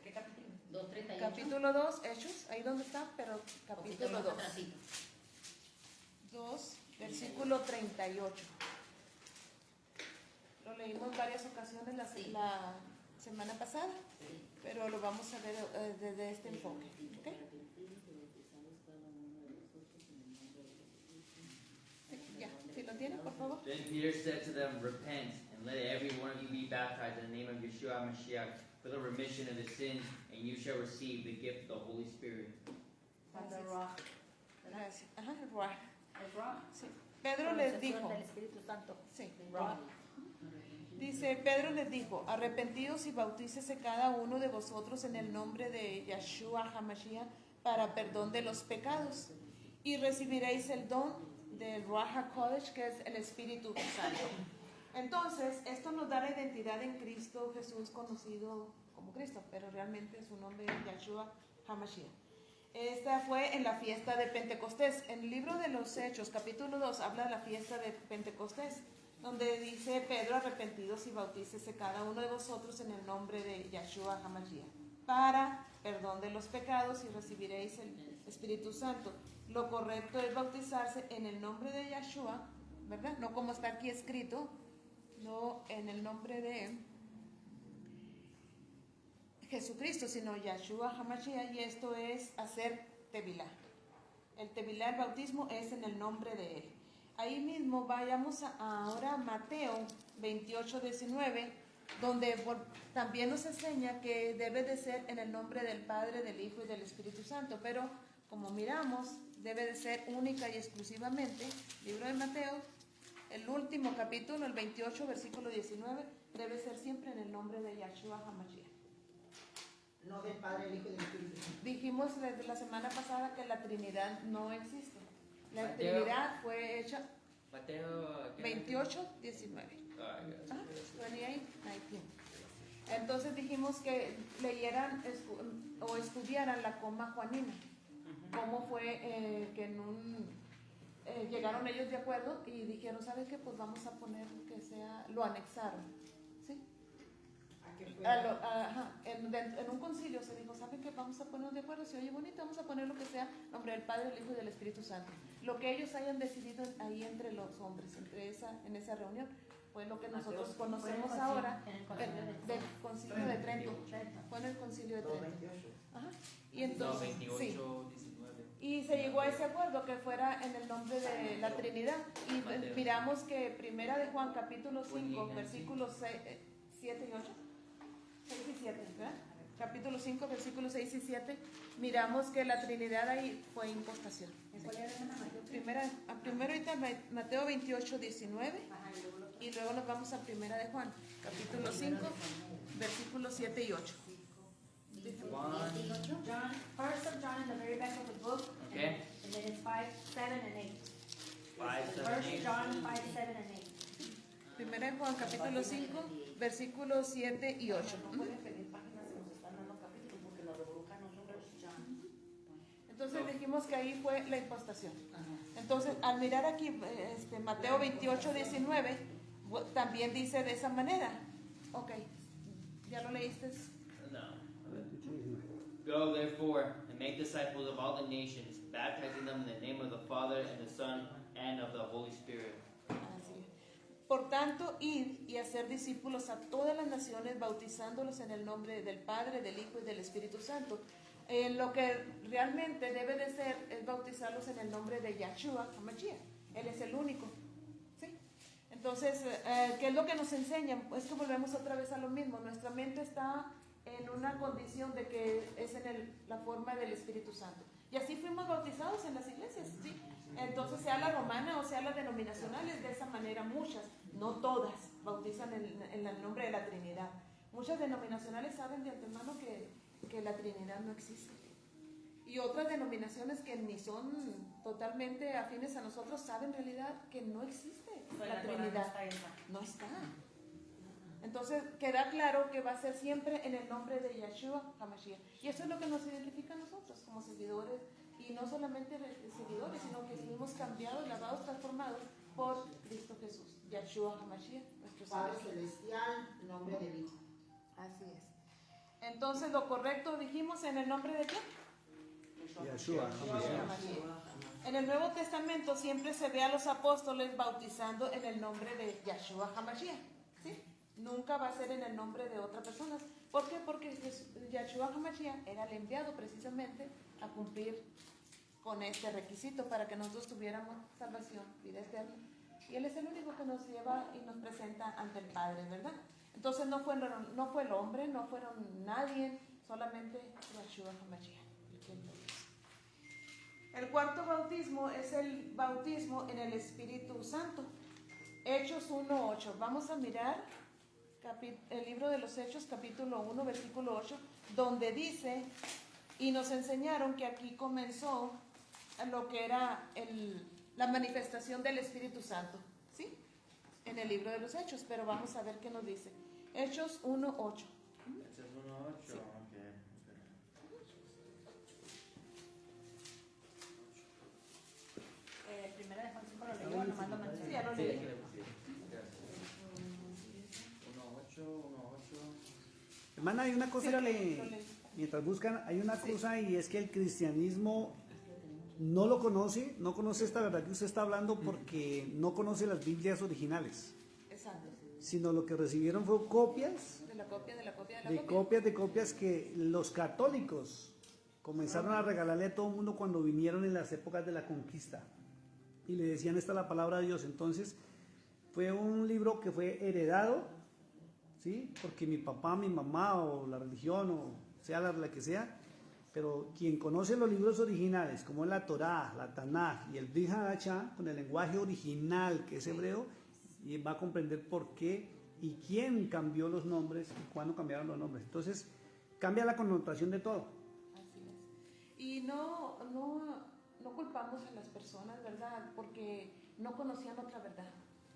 ¿qué capítulo? 2:38. Capítulo 2, Hechos, ahí donde está, pero capítulo 2. 2, versículo 38. Lo leímos varias ocasiones la semana pasada, pero lo vamos a ver desde este enfoque. ¿Okay? Ya, si lo tienen, por favor. Then Peter said to them, Repent, and let every one of you be baptized in the name of Yeshua HaMashiach for the remission of the sins, and you shall receive the gift of the Holy Spirit. Gracias. Ajá, el Ruach. El Ruach. Sí. Pedro les dijo. Del Espíritu Santo. Sí. Ruach. Dice, Pedro les dijo, arrepentíos y bautícese cada uno de vosotros en el nombre de Yeshua HaMashiach para perdón de los pecados y recibiréis el don del Ruach HaKodesh, que es el Espíritu Santo. Entonces, esto nos da la identidad en Cristo Jesús, conocido como como Cristo, pero realmente su nombre es Yahshua HaMashiach. Esta fue en la fiesta de Pentecostés. En el libro de los Hechos, capítulo 2, habla de la fiesta de Pentecostés, donde dice: Pedro, arrepentidos y bautícese cada uno de vosotros en el nombre de Yahshua HaMashiach, para perdón de los pecados, y recibiréis el Espíritu Santo. Lo correcto es bautizarse en el nombre de Yahshua, ¿verdad? No como está aquí escrito, no en el nombre de Jesucristo, sino Yahshua HaMashiach, y esto es hacer tevilá. El tevilá, el bautismo, es en el nombre de él. Ahí mismo vayamos ahora a Mateo 28:19, donde también nos enseña que debe de ser en el nombre del Padre, del Hijo y del Espíritu Santo, pero como miramos, debe de ser única y exclusivamente, libro de Mateo, el último capítulo, el 28, versículo 19, debe ser siempre en el nombre de Yahshua HaMashiach. No del Padre, el Hijo y del Espíritu Santo. Dijimos la semana pasada que la Trinidad no existe. La Mateo. Trinidad fue hecha Mateo 28:19. 28:19. Entonces dijimos que leyeran o estudiaran la coma juanina. Cómo fue que llegaron ellos de acuerdo y dijeron: ¿sabes qué? Pues vamos a poner que sea, lo anexaron. ¿Sí? En un concilio se dijo: ¿saben qué? Vamos a ponernos de acuerdo, si oye bonito, vamos a poner lo que sea, nombre del Padre, del Hijo y del Espíritu Santo. Lo que ellos hayan decidido ahí entre los hombres, en esa reunión, fue lo que nosotros conocemos ahora del concilio de Trento. Fue en el concilio de Trento. Ajá. Y entonces, 28, sí. 19. Y se llegó a ese acuerdo que fuera en el nombre de la Trinidad. Y Mateo. miramos que Primera de Juan, capítulo 5, versículos 7 y 8. 6 y 7, ¿verdad? Capítulo 5, versículos 6 y 7, miramos que la Trinidad ahí fue impostación. Primero ahorita Mateo 28:19, y luego nos vamos a Primera de Juan, capítulo 5, versículos 7 y 8. John, first of John in the very back of the book, Okay. and then it's 5, 7, and 8. 5, 7, First 8. John 5, 7, and 8. Primera de Juan, capítulo 5, versículos 7 y 8. No pueden pedir páginas si nos están dando capítulos porque los revolucan nosotros. Entonces dijimos que ahí fue la impostación. Entonces, al mirar aquí Mateo 28:19, también dice de esa manera. Ok, ¿ya lo leíste? No. Go therefore and make disciples of all the nations, baptizing them in the name of the Father and the Son and of the Holy Spirit. Así es. Por tanto, id y hacer discípulos a todas las naciones, bautizándolos en el nombre del Padre, del Hijo y del Espíritu Santo. Lo que realmente debe de ser es bautizarlos en el nombre de Yahshua HaMashiach. Él es el único. ¿Sí? Entonces, ¿qué es lo que nos enseñan? Es que volvemos otra vez a lo mismo. Nuestra mente está en una condición de que es en la forma del Espíritu Santo. Y así fuimos bautizados en las iglesias, ¿sí? Entonces, sea la romana o sea las denominacionales, de esa manera muchas, no todas, bautizan en el nombre de la Trinidad. Muchas denominacionales saben de antemano que la Trinidad no existe. Y otras denominaciones que ni son totalmente afines a nosotros saben en realidad que no existe la Trinidad. No está. Entonces queda claro que va a ser siempre en el nombre de Yahshua HaMashiach. Y eso es lo que nos identifica a nosotros como seguidores. Y no solamente seguidores, sino que fuimos cambiados, lavados, transformados por Cristo Jesús. Yahshua HaMashiach, nuestro Padre Señor. Celestial, nombre del Hijo. Así es. Entonces lo correcto dijimos en el nombre de quién? Yahshua. En el Nuevo Testamento siempre se ve a los apóstoles bautizando en el nombre de Yahshua HaMashiach, ¿sí? Nunca va a ser en el nombre de otra persona. ¿Por qué? Porque Yahshua HaMashiach era el enviado precisamente a cumplir con este requisito para que nosotros tuviéramos salvación, vida eterna. Y Él es el único que nos lleva y nos presenta ante el Padre, ¿verdad? Entonces no fue el hombre, no fueron nadie, solamente Yahshua HaMashiach. El cuarto bautismo es el bautismo en el Espíritu Santo. Hechos 1:8. Vamos a mirar el libro de los Hechos, capítulo 1, versículo 8, donde dice, y nos enseñaron que aquí comenzó lo que era la manifestación del Espíritu Santo, ¿sí? En el libro de los Hechos, pero vamos a ver qué nos dice. Hechos 1:8. Hechos 1:8. 8, okay. Primera de Juan 5 lo leyó, nomás lo mencioné. Sí, ya lo Sí, leí. aquí le puse. Gracias. 1:8, 1:8. Hermana, hay una cosa Sí, lo que, leí, lo leí. mientras buscan, hay una cosa y es que el cristianismo no lo conoce, no conoce esta verdad que usted está hablando porque no conoce las Biblias originales, Exacto. sino lo que recibieron fue copias De la copia, de la copia, de la de copia. copias de copias que los católicos comenzaron a regalarle a todo el mundo cuando vinieron en las épocas de la conquista y le decían esta es la palabra de Dios. Entonces fue un libro que fue heredado, ¿sí? Porque mi papá, mi mamá o la religión o sea la que sea, pero quien conoce los libros originales como la Torá, la Tanaj y el Brit Hadashah con el lenguaje original que es hebreo, y va a comprender por qué y quién cambió los nombres y cuándo cambiaron los nombres. Entonces cambia la connotación de todo. Así es. Y no culpamos a las personas, ¿verdad? Porque no conocían otra verdad.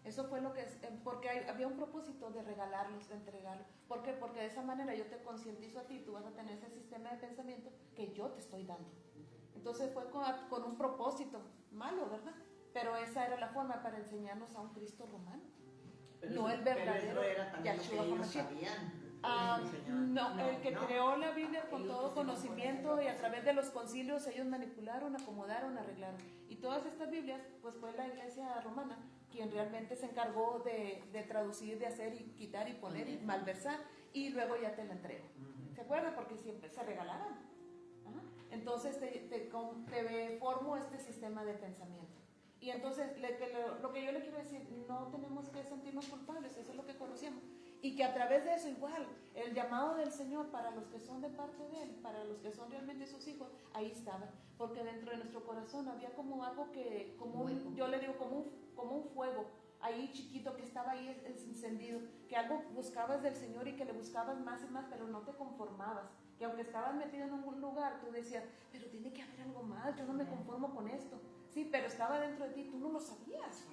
Eso fue lo que es, porque había un propósito de regalarlos, de entregarlos. ¿Por qué? Porque de esa manera yo te concientizo a ti, tú vas a tener ese sistema de pensamiento que yo te estoy dando. Entonces fue con un propósito malo, ¿verdad? Pero esa era la forma para enseñarnos a un Cristo romano. No el verdadero Pero eso era también lo que Yahshua ellos HaMashiach. sabían. No, el que no. creó la Biblia con Ellos todo pusieron conocimiento por y a ejemplo, través de los concilios ellos manipularon, acomodaron, arreglaron. Y todas estas Biblias, pues fue la iglesia romana quien realmente se encargó de traducir, de hacer y quitar y poner y malversar, y luego ya te la entrego. ¿Se acuerdan? Porque siempre se regalaban. Ajá. Entonces te formo este sistema de pensamiento. Y entonces lo que yo le quiero decir, no tenemos que sentirnos culpables, eso es lo que conocemos. Y que a través de eso igual, el llamado del Señor para los que son de parte de Él, para los que son realmente sus hijos, ahí estaba. Porque dentro de nuestro corazón había como algo que, yo le digo, como un fuego ahí chiquito que estaba ahí encendido, que algo buscabas del Señor y que le buscabas más y más, pero no te conformabas. Que aunque estabas metido en un lugar, tú decías, pero tiene que haber algo más, yo no me conformo con esto. Sí, pero estaba dentro de ti, tú no lo sabías.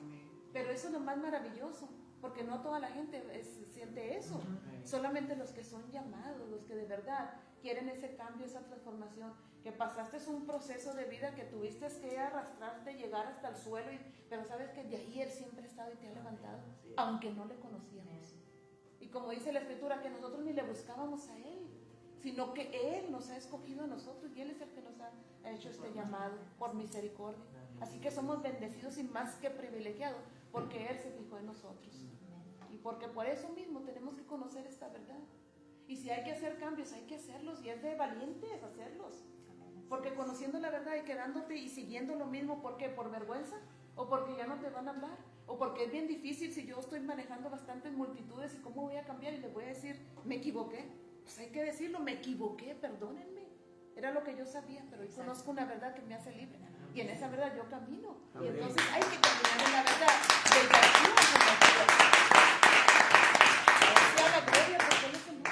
Pero eso es lo más maravilloso, porque no toda la gente siente eso. Solamente los que son llamados, los que de verdad quieren ese cambio, esa transformación, que pasaste un proceso de vida que tuviste que arrastrarte, llegar hasta el suelo, pero sabes que de ahí Él siempre ha estado y te ha levantado, aunque no le conocíamos. Y como dice la Escritura, que nosotros ni le buscábamos a Él, sino que Él nos ha escogido a nosotros y Él es el que nos ha hecho este llamado por misericordia. Así que somos bendecidos y más que privilegiados, porque Él se fijó en nosotros. Y porque por eso mismo tenemos que conocer esta verdad. Y si hay que hacer cambios, hay que hacerlos, y es de valientes hacerlos. Porque conociendo la verdad y quedándote y siguiendo lo mismo, ¿por qué? ¿Por vergüenza? ¿O porque ya no te van a hablar? ¿O porque es bien difícil si yo estoy manejando bastantes multitudes y cómo voy a cambiar y les voy a decir, me equivoqué? Pues hay que decirlo, me equivoqué, perdónenme. Era lo que yo sabía, pero hoy conozco una verdad que me hace libre. Y en esa verdad yo camino. Y entonces hay que caminar en la verdad de Yahshua. La gloria, porque Él es el único.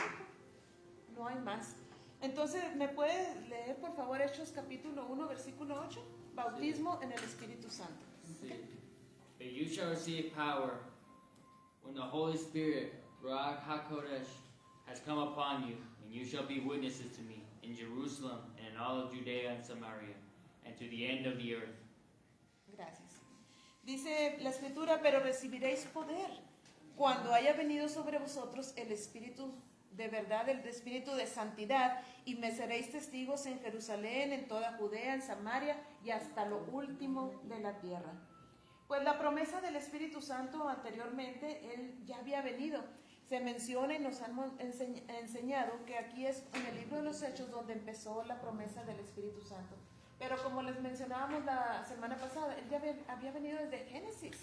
No hay más. Entonces, ¿me puede leer, por favor, Hechos capítulo 1, versículo 8? Bautismo en el Espíritu Santo. Sí. But you shall receive power when the Holy Spirit, Ruach HaKodesh, has come upon you, and you shall be witnesses to me in Jerusalem and in all of Judea and Samaria, and to the end of the earth. Gracias. Dice la Escritura, pero recibiréis poder cuando haya venido sobre vosotros el Espíritu de verdad, el Espíritu de santidad, y me seréis testigos en Jerusalén, en toda Judea, en Samaria y hasta lo último de la tierra. Pues la promesa del Espíritu Santo anteriormente, Él ya había venido. Se menciona y nos han enseñado que aquí es en el libro de los Hechos donde empezó la promesa del Espíritu Santo. Pero como les mencionábamos la semana pasada, Él ya había venido desde Génesis.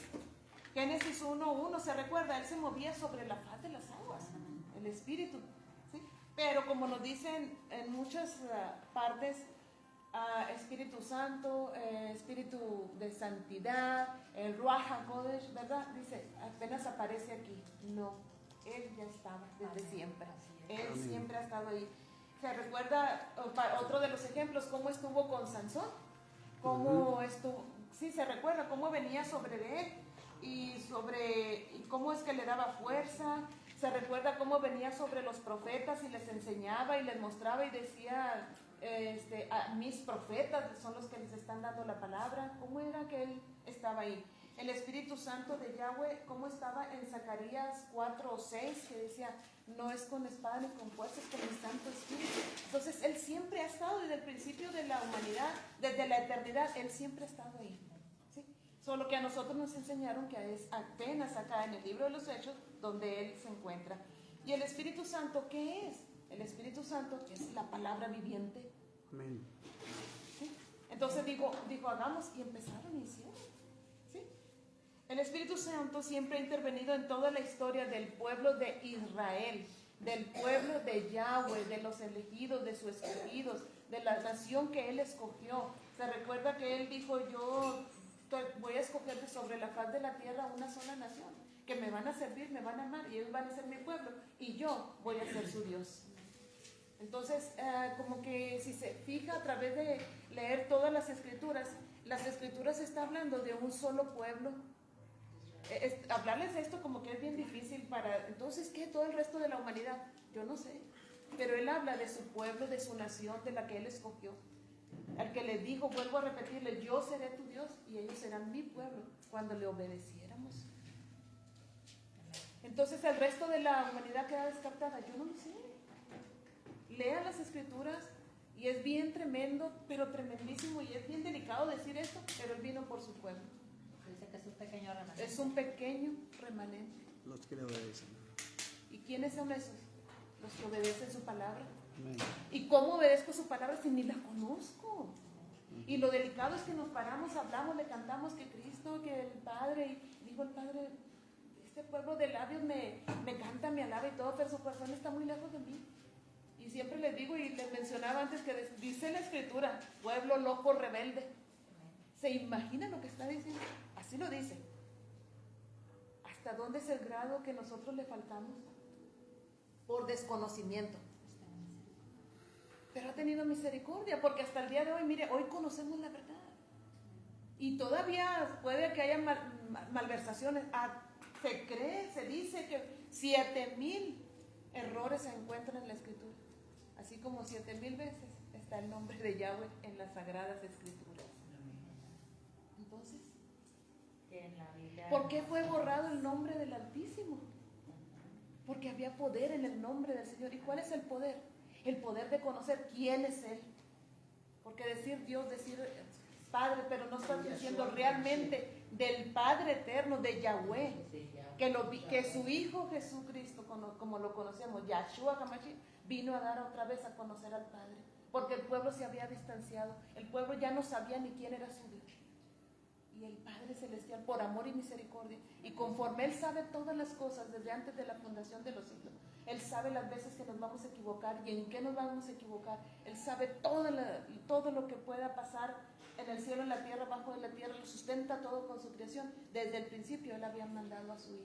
Génesis 1:1, ¿se recuerda? Él se movía sobre la faz de las aguas, el Espíritu. ¿Sí? Pero como nos dicen en muchas partes, Espíritu Santo, Espíritu de santidad, el Ruach HaKodesh, ¿verdad? Dice, apenas aparece aquí. No, Él ya estaba desde siempre. Él siempre ha estado ahí. ¿Se recuerda otro de los ejemplos? ¿Cómo estuvo con Sansón? ¿Cómo estuvo? Sí, se recuerda cómo venía sobre él y cómo es que le daba fuerza Se recuerda cómo venía sobre los profetas y les enseñaba y les mostraba y decía, a mis profetas son los que les están dando la palabra. ¿Cómo era que él estaba ahí? El Espíritu Santo de Yahweh, ¿cómo estaba en Zacarías 4 o 6? Que decía, no es con espada ni con fuerza, es con mi Santo Espíritu. Entonces, Él siempre ha estado desde el principio de la humanidad, desde la eternidad, Él siempre ha estado ahí. ¿Sí? Solo que a nosotros nos enseñaron que es apenas acá en el libro de los Hechos donde Él se encuentra. ¿Y el Espíritu Santo qué es? El Espíritu Santo es la palabra viviente. Amén. ¿Sí? Entonces dijo, hagamos, y empezaron y hicieron. ¿Sí? El Espíritu Santo siempre ha intervenido en toda la historia del pueblo de Israel, del pueblo de Yahweh, de los elegidos, de sus escogidos, de la nación que Él escogió. Se recuerda que Él dijo, yo voy a escoger de sobre la faz de la tierra una sola nación, que me van a servir, me van a amar, y ellos van a ser mi pueblo, y yo voy a ser su Dios. Entonces, como que si se fija a través de leer todas las escrituras está hablando de un solo pueblo. Hablarles de esto como que es bien difícil para, entonces, ¿qué? Todo el resto de la humanidad, yo no sé, pero Él habla de su pueblo, de su nación, de la que Él escogió, al que le dijo, vuelvo a repetirle, yo seré tu Dios y ellos serán mi pueblo cuando le obedeciéramos. Entonces el resto de la humanidad queda descartada, yo no lo sé. Lean las escrituras y es bien tremendo, pero tremendísimo, y es bien delicado decir esto, pero Él vino por su pueblo. Dice que es un pequeño remanente. Es un pequeño remanente. Los que le obedecen. ¿Y quiénes son esos? Los que obedecen su palabra. Amén. ¿Y cómo obedezco su palabra si ni la conozco? Y lo delicado es que nos paramos, hablamos, le cantamos que Cristo, que el Padre, y digo el Padre, este pueblo de labios me canta, me alaba y todo, pero su corazón está muy lejos de mí. Y siempre les digo, y les mencionaba antes, que dice la Escritura, pueblo loco, rebelde. ¿Se imagina lo que está diciendo? Así lo dice. ¿Hasta dónde es el grado que nosotros le faltamos? Por desconocimiento. Pero ha tenido misericordia, porque hasta el día de hoy, mire, hoy conocemos la verdad. Y todavía puede que haya malversaciones. Se cree, se dice que 7,000 errores se encuentran en la Escritura. Así como 7,000 veces está el nombre de Yahweh en las Sagradas Escrituras. Entonces, ¿por qué fue borrado el nombre del Altísimo? Porque había poder en el nombre del Señor. ¿Y cuál es el poder? El poder de conocer quién es Él. Porque decir Dios, decir Padre, pero no está diciendo realmente del Padre eterno, de Yahweh, que su Hijo Jesucristo, como lo conocemos, Yahshua HaMashiach, vino a dar otra vez a conocer al Padre, porque el pueblo se había distanciado, el pueblo ya no sabía ni quién era su Dios. Y el Padre Celestial, por amor y misericordia, y conforme Él sabe todas las cosas desde antes de la fundación de los siglos, Él sabe las veces que nos vamos a equivocar y en qué nos vamos a equivocar. Él sabe todo lo que pueda pasar en el cielo, en la tierra, abajo de la tierra, lo sustenta todo con su creación. Desde el principio Él había mandado a su Hijo.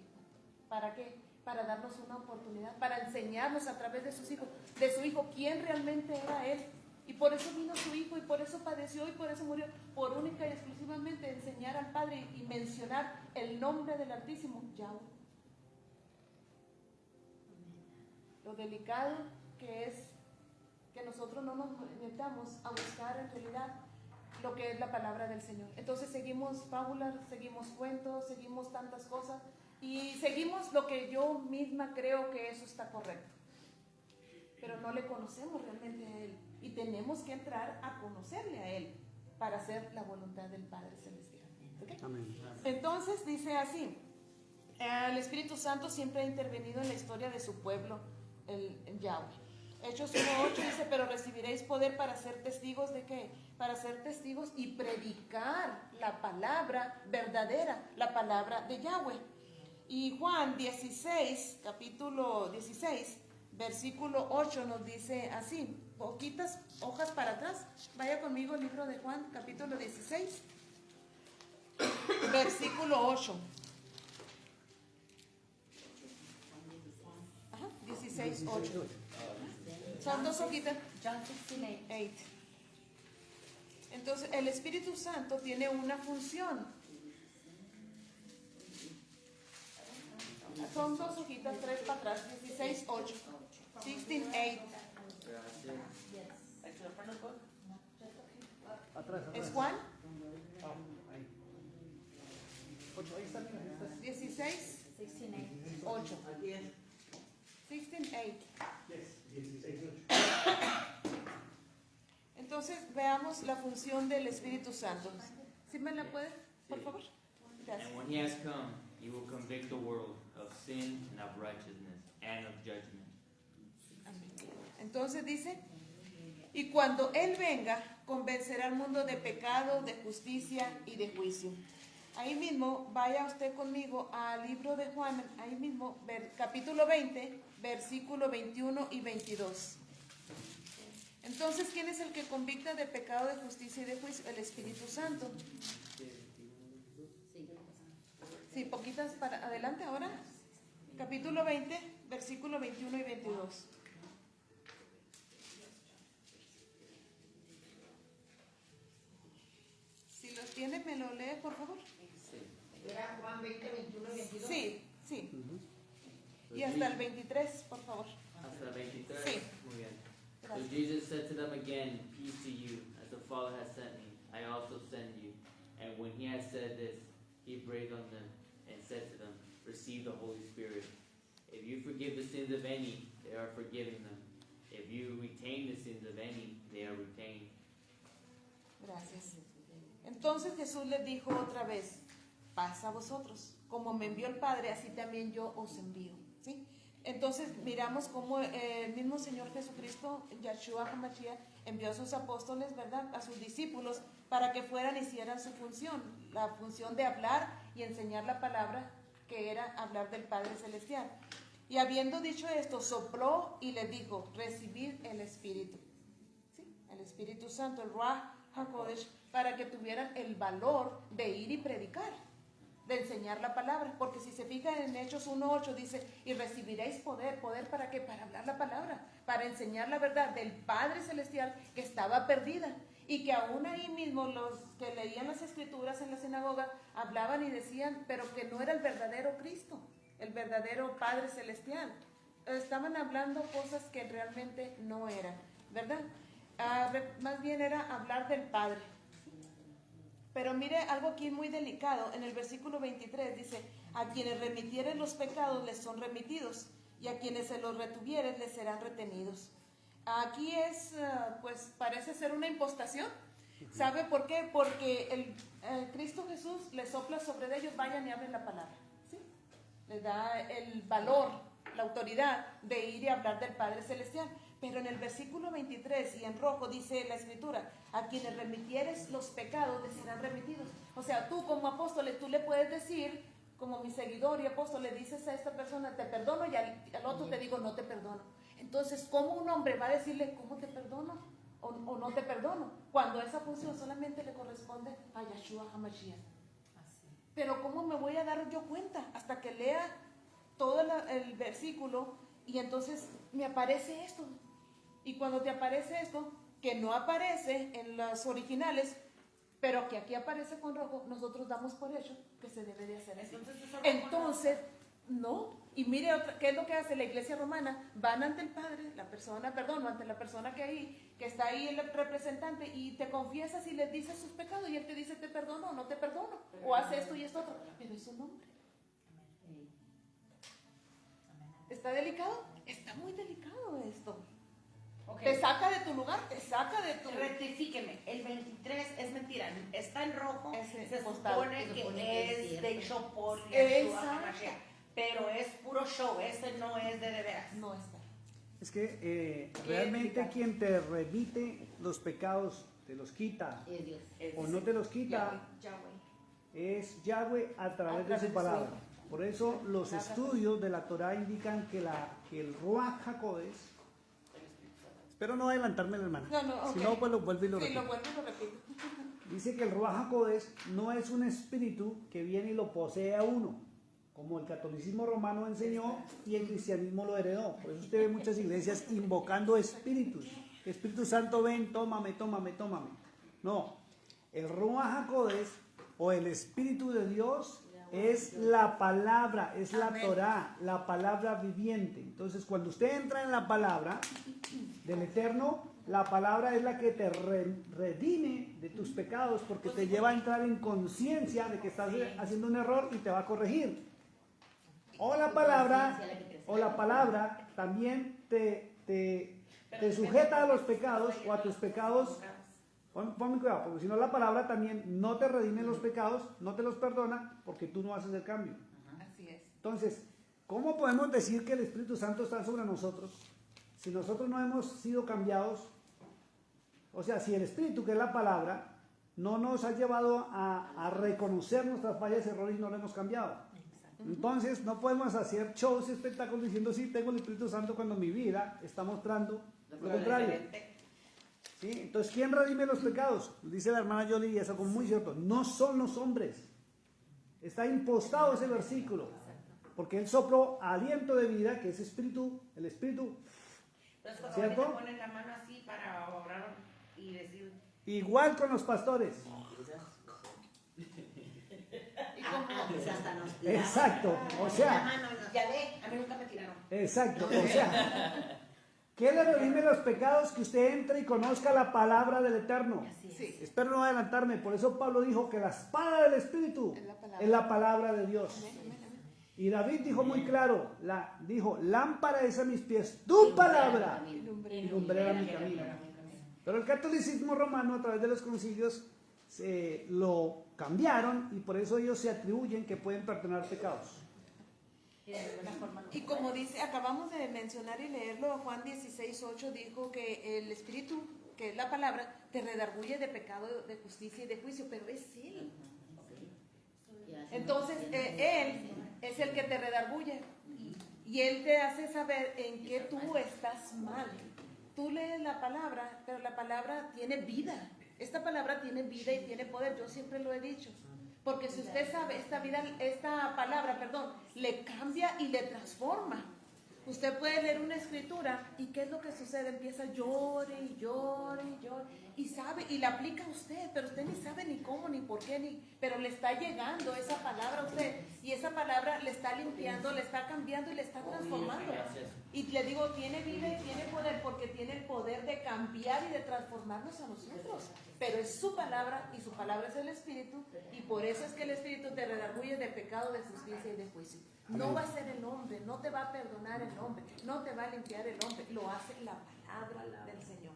¿Para qué? Para darnos una oportunidad, para enseñarnos a través de su Hijo, quién realmente era Él. Y por eso vino su Hijo, y por eso padeció, y por eso murió, por única y exclusivamente enseñar al Padre y mencionar el nombre del Altísimo, Yahweh. Lo delicado que es que nosotros no nos metamos a buscar en realidad lo que es la palabra del Señor. Entonces seguimos fábulas, seguimos cuentos, seguimos tantas cosas y seguimos lo que yo misma creo que eso está correcto, pero no le conocemos realmente a Él y tenemos que entrar a conocerle a Él para hacer la voluntad del Padre Celestial. ¿Okay? Amén. Entonces dice así, el Espíritu Santo siempre ha intervenido en la historia de su pueblo, el Yahweh. Hechos 1:8 dice, pero recibiréis poder para ser testigos ¿de qué? Para ser testigos y predicar la palabra verdadera, la palabra de Yahweh. Y Juan 16, capítulo 16, versículo 8 nos dice así, poquitas hojas para atrás, vaya conmigo al libro de Juan, capítulo 16, versículo 8. Ajá, 16, 8. Son dos hojitas. John 16:8. Entonces, el Espíritu Santo tiene una función. Son dos hojitas, tres para atrás. 16:8. 16:8. Gracias. Like to the front of the book? Atrás, atrás. ¿Es Juan? Ah, ahí. 8, ahí está, mira, ahí está. 16:8. 16:8. Aquí es. 16:8. Yes, 16:8. Entonces veamos la función del Espíritu Santo. ¿Sí me la puede, por favor? Gracias. And when he has come, he will convict the world of sin and of righteousness and of judgment. Entonces dice, y cuando Él venga, convencerá al mundo de pecado, de justicia y de juicio. Ahí mismo, vaya usted conmigo al libro de Juan, ahí mismo, capítulo 20, versículo 21 y 22. Entonces, ¿quién es el que convicta de pecado, de justicia y de juicio? El Espíritu Santo. Sí, poquitas para adelante ahora. Capítulo 20, versículo 21 y 22. Si los tiene, me lo lee, por favor. Era Juan 20, 21 y 22. Sí, sí. So Y hasta el Jesus- 23, por favor. hasta la 23. Sí. Muy bien. So Gracias. Jesus said to them again, peace to you, as the Father has sent me, I also send you. And when he had said this, he breathed on them and said to them, receive the Holy Spirit. If you forgive the sins of any, they are forgiven them. If you retain the sins of any, they are retained. Gracias. Entonces Jesús les dijo otra vez, paz a vosotros. Como me envió el Padre, así también yo os envío. ¿Sí? Entonces miramos cómo el mismo Señor Jesucristo, Yahshua HaMashiach, envió a sus apóstoles, ¿verdad?, a sus discípulos, para que fueran y hicieran su función, la función de hablar y enseñar la palabra, que era hablar del Padre Celestial. Y habiendo dicho esto, sopló y les dijo, recibid el Espíritu. ¿Sí? El Espíritu Santo, el Ruach HaKodesh, para que tuvieran el valor de ir y predicar, de enseñar la palabra, porque si se fijan en Hechos 1:8 dice, y recibiréis poder. ¿Poder para qué? Para hablar la palabra, para enseñar la verdad del Padre Celestial que estaba perdida, y que aún ahí mismo los que leían las escrituras en la sinagoga hablaban y decían, pero que no era el verdadero Cristo, el verdadero Padre Celestial. Estaban hablando cosas que realmente no eran, ¿verdad? Más bien era hablar del Padre. Pero mire algo aquí muy delicado. En el versículo 23 dice, a quienes remitieren los pecados les son remitidos, y a quienes se los retuvieren les serán retenidos. Aquí es, pues parece ser una impostación. ¿Sabe por qué? Porque el Cristo Jesús les sopla sobre ellos, vayan y hablen la palabra. ¿Sí? Les da el valor, la autoridad de ir y hablar del Padre Celestial. Pero en el versículo 23 y en rojo dice la Escritura, a quienes remitieres los pecados les serán remitidos. O sea, tú como apóstol, tú le puedes decir, como mi seguidor y apóstol, le dices a esta persona, te perdono, y al otro te digo, no te perdono. Entonces, ¿cómo un hombre va a decirle, cómo te perdono o no te perdono? Cuando esa función solamente le corresponde a Yahshua HaMashiach. Pero ¿cómo me voy a dar yo cuenta? Hasta que lea todo el versículo y entonces me aparece esto. Y cuando te aparece esto, que no aparece en los originales, pero que aquí aparece con rojo, nosotros damos por hecho que se debe de hacer así. Entonces, no. Y mire, ¿qué es lo que hace la iglesia romana? Van ante el Padre, ante la persona que está ahí, el representante, y te confiesas y le dices sus pecados, y él te dice, te perdono o no te perdono, o hace esto y esto otro. Pero es un hombre. ¿Está delicado? Está muy delicado esto. Ok. Te saca de tu lugar, te saca de tu... Rectifíqueme, el 23 es mentira, está en rojo, Ese se costado. supone Se que supone que es es cierto. de hecho por Exacto. Yahshua HaMashiach, pero es puro show, ese no es de veras. No está. Es que realmente quien te remite los pecados, te los quita Es Dios. o no te los quita, Yahweh. es Yahweh a través de su palabra. Por eso los estudios de la Torah indican que el Ruach HaKodesh, espero no adelantarme, hermana, No, ok. si no, pues lo vuelvo y lo Sí, repito. lo vuelvo y lo repito. Dice que el Ruach HaKodesh no es un espíritu que viene y lo posee a uno, como el catolicismo romano enseñó y el cristianismo lo heredó. Por eso usted ve muchas iglesias invocando espíritus. Espíritu Santo, ven, tómame, tómame, tómame. No, el Ruach HaKodesh o el Espíritu de Dios Es la palabra, es la Torá, la palabra viviente. Entonces, cuando usted entra en la palabra del Eterno, la palabra es la que te redime de tus pecados, porque te lleva a entrar en conciencia de que estás haciendo un error y te va a corregir. O la palabra también te sujeta a los pecados o a tus pecados. Ponme cuidado, porque si no la palabra también no te redime los pecados, no te los perdona, porque tú no haces el cambio. Así es. Entonces, ¿cómo podemos decir que el Espíritu Santo está sobre nosotros si nosotros no hemos sido cambiados? O sea, si el Espíritu, que es la palabra, no nos ha llevado a reconocer nuestras fallas y errores y no lo hemos cambiado. Entonces, no podemos hacer shows y espectáculos diciendo, sí, tengo el Espíritu Santo, cuando mi vida está mostrando lo contrario. ¿Sí? Entonces, ¿quién redime los pecados? Dice la hermana Yoli, y es algo muy cierto, no son los hombres. Está impostado ese versículo, porque él sopló aliento de vida, que es espíritu, el espíritu. Entonces, cuando ¿cierto? te ponen la mano así para orar y decir... Igual con los pastores. Exacto, o sea, Ya ve, a mí nunca me tiraron. exacto, o sea, ¿qué le redime los pecados? Que usted entre y conozca la palabra del Eterno. Sí. Espero no adelantarme, por eso Pablo dijo que la espada del Espíritu es la palabra de Dios. Amén, amén, amén. Y David dijo muy claro, dijo, lámpara es a mis pies tu palabra y lumbrera mi camino. Pero el catolicismo romano, a través de los concilios, lo cambiaron y por eso ellos se atribuyen que pueden perdonar pecados. Y como dice, acabamos de mencionar y leerlo, Juan 16:8 dijo que el Espíritu, que es la palabra, te redarguye de pecado, de justicia y de juicio, pero es Él. Entonces, Él es el que te redarguye y Él te hace saber en qué tú estás mal. Tú lees la palabra, pero la palabra tiene vida. Esta palabra tiene vida y tiene poder, yo siempre lo he dicho. Porque si usted sabe, esta palabra, le cambia y le transforma. Usted puede leer una escritura y ¿qué es lo que sucede? Empieza llore y llore y llore y sabe, y la aplica a usted, pero usted ni sabe ni cómo, ni por qué, pero le está llegando esa palabra a usted y esa palabra le está limpiando, le está cambiando y le está transformando. Y le digo, tiene vida y tiene poder porque tiene el poder de cambiar y de transformarnos a nosotros. Pero es su palabra y su palabra es el Espíritu y por eso es que el Espíritu te redarguye de pecado, de justicia y de juicio. No va a ser el hombre, no te va a perdonar el hombre, no te va a limpiar el hombre, lo hace la palabra del Señor.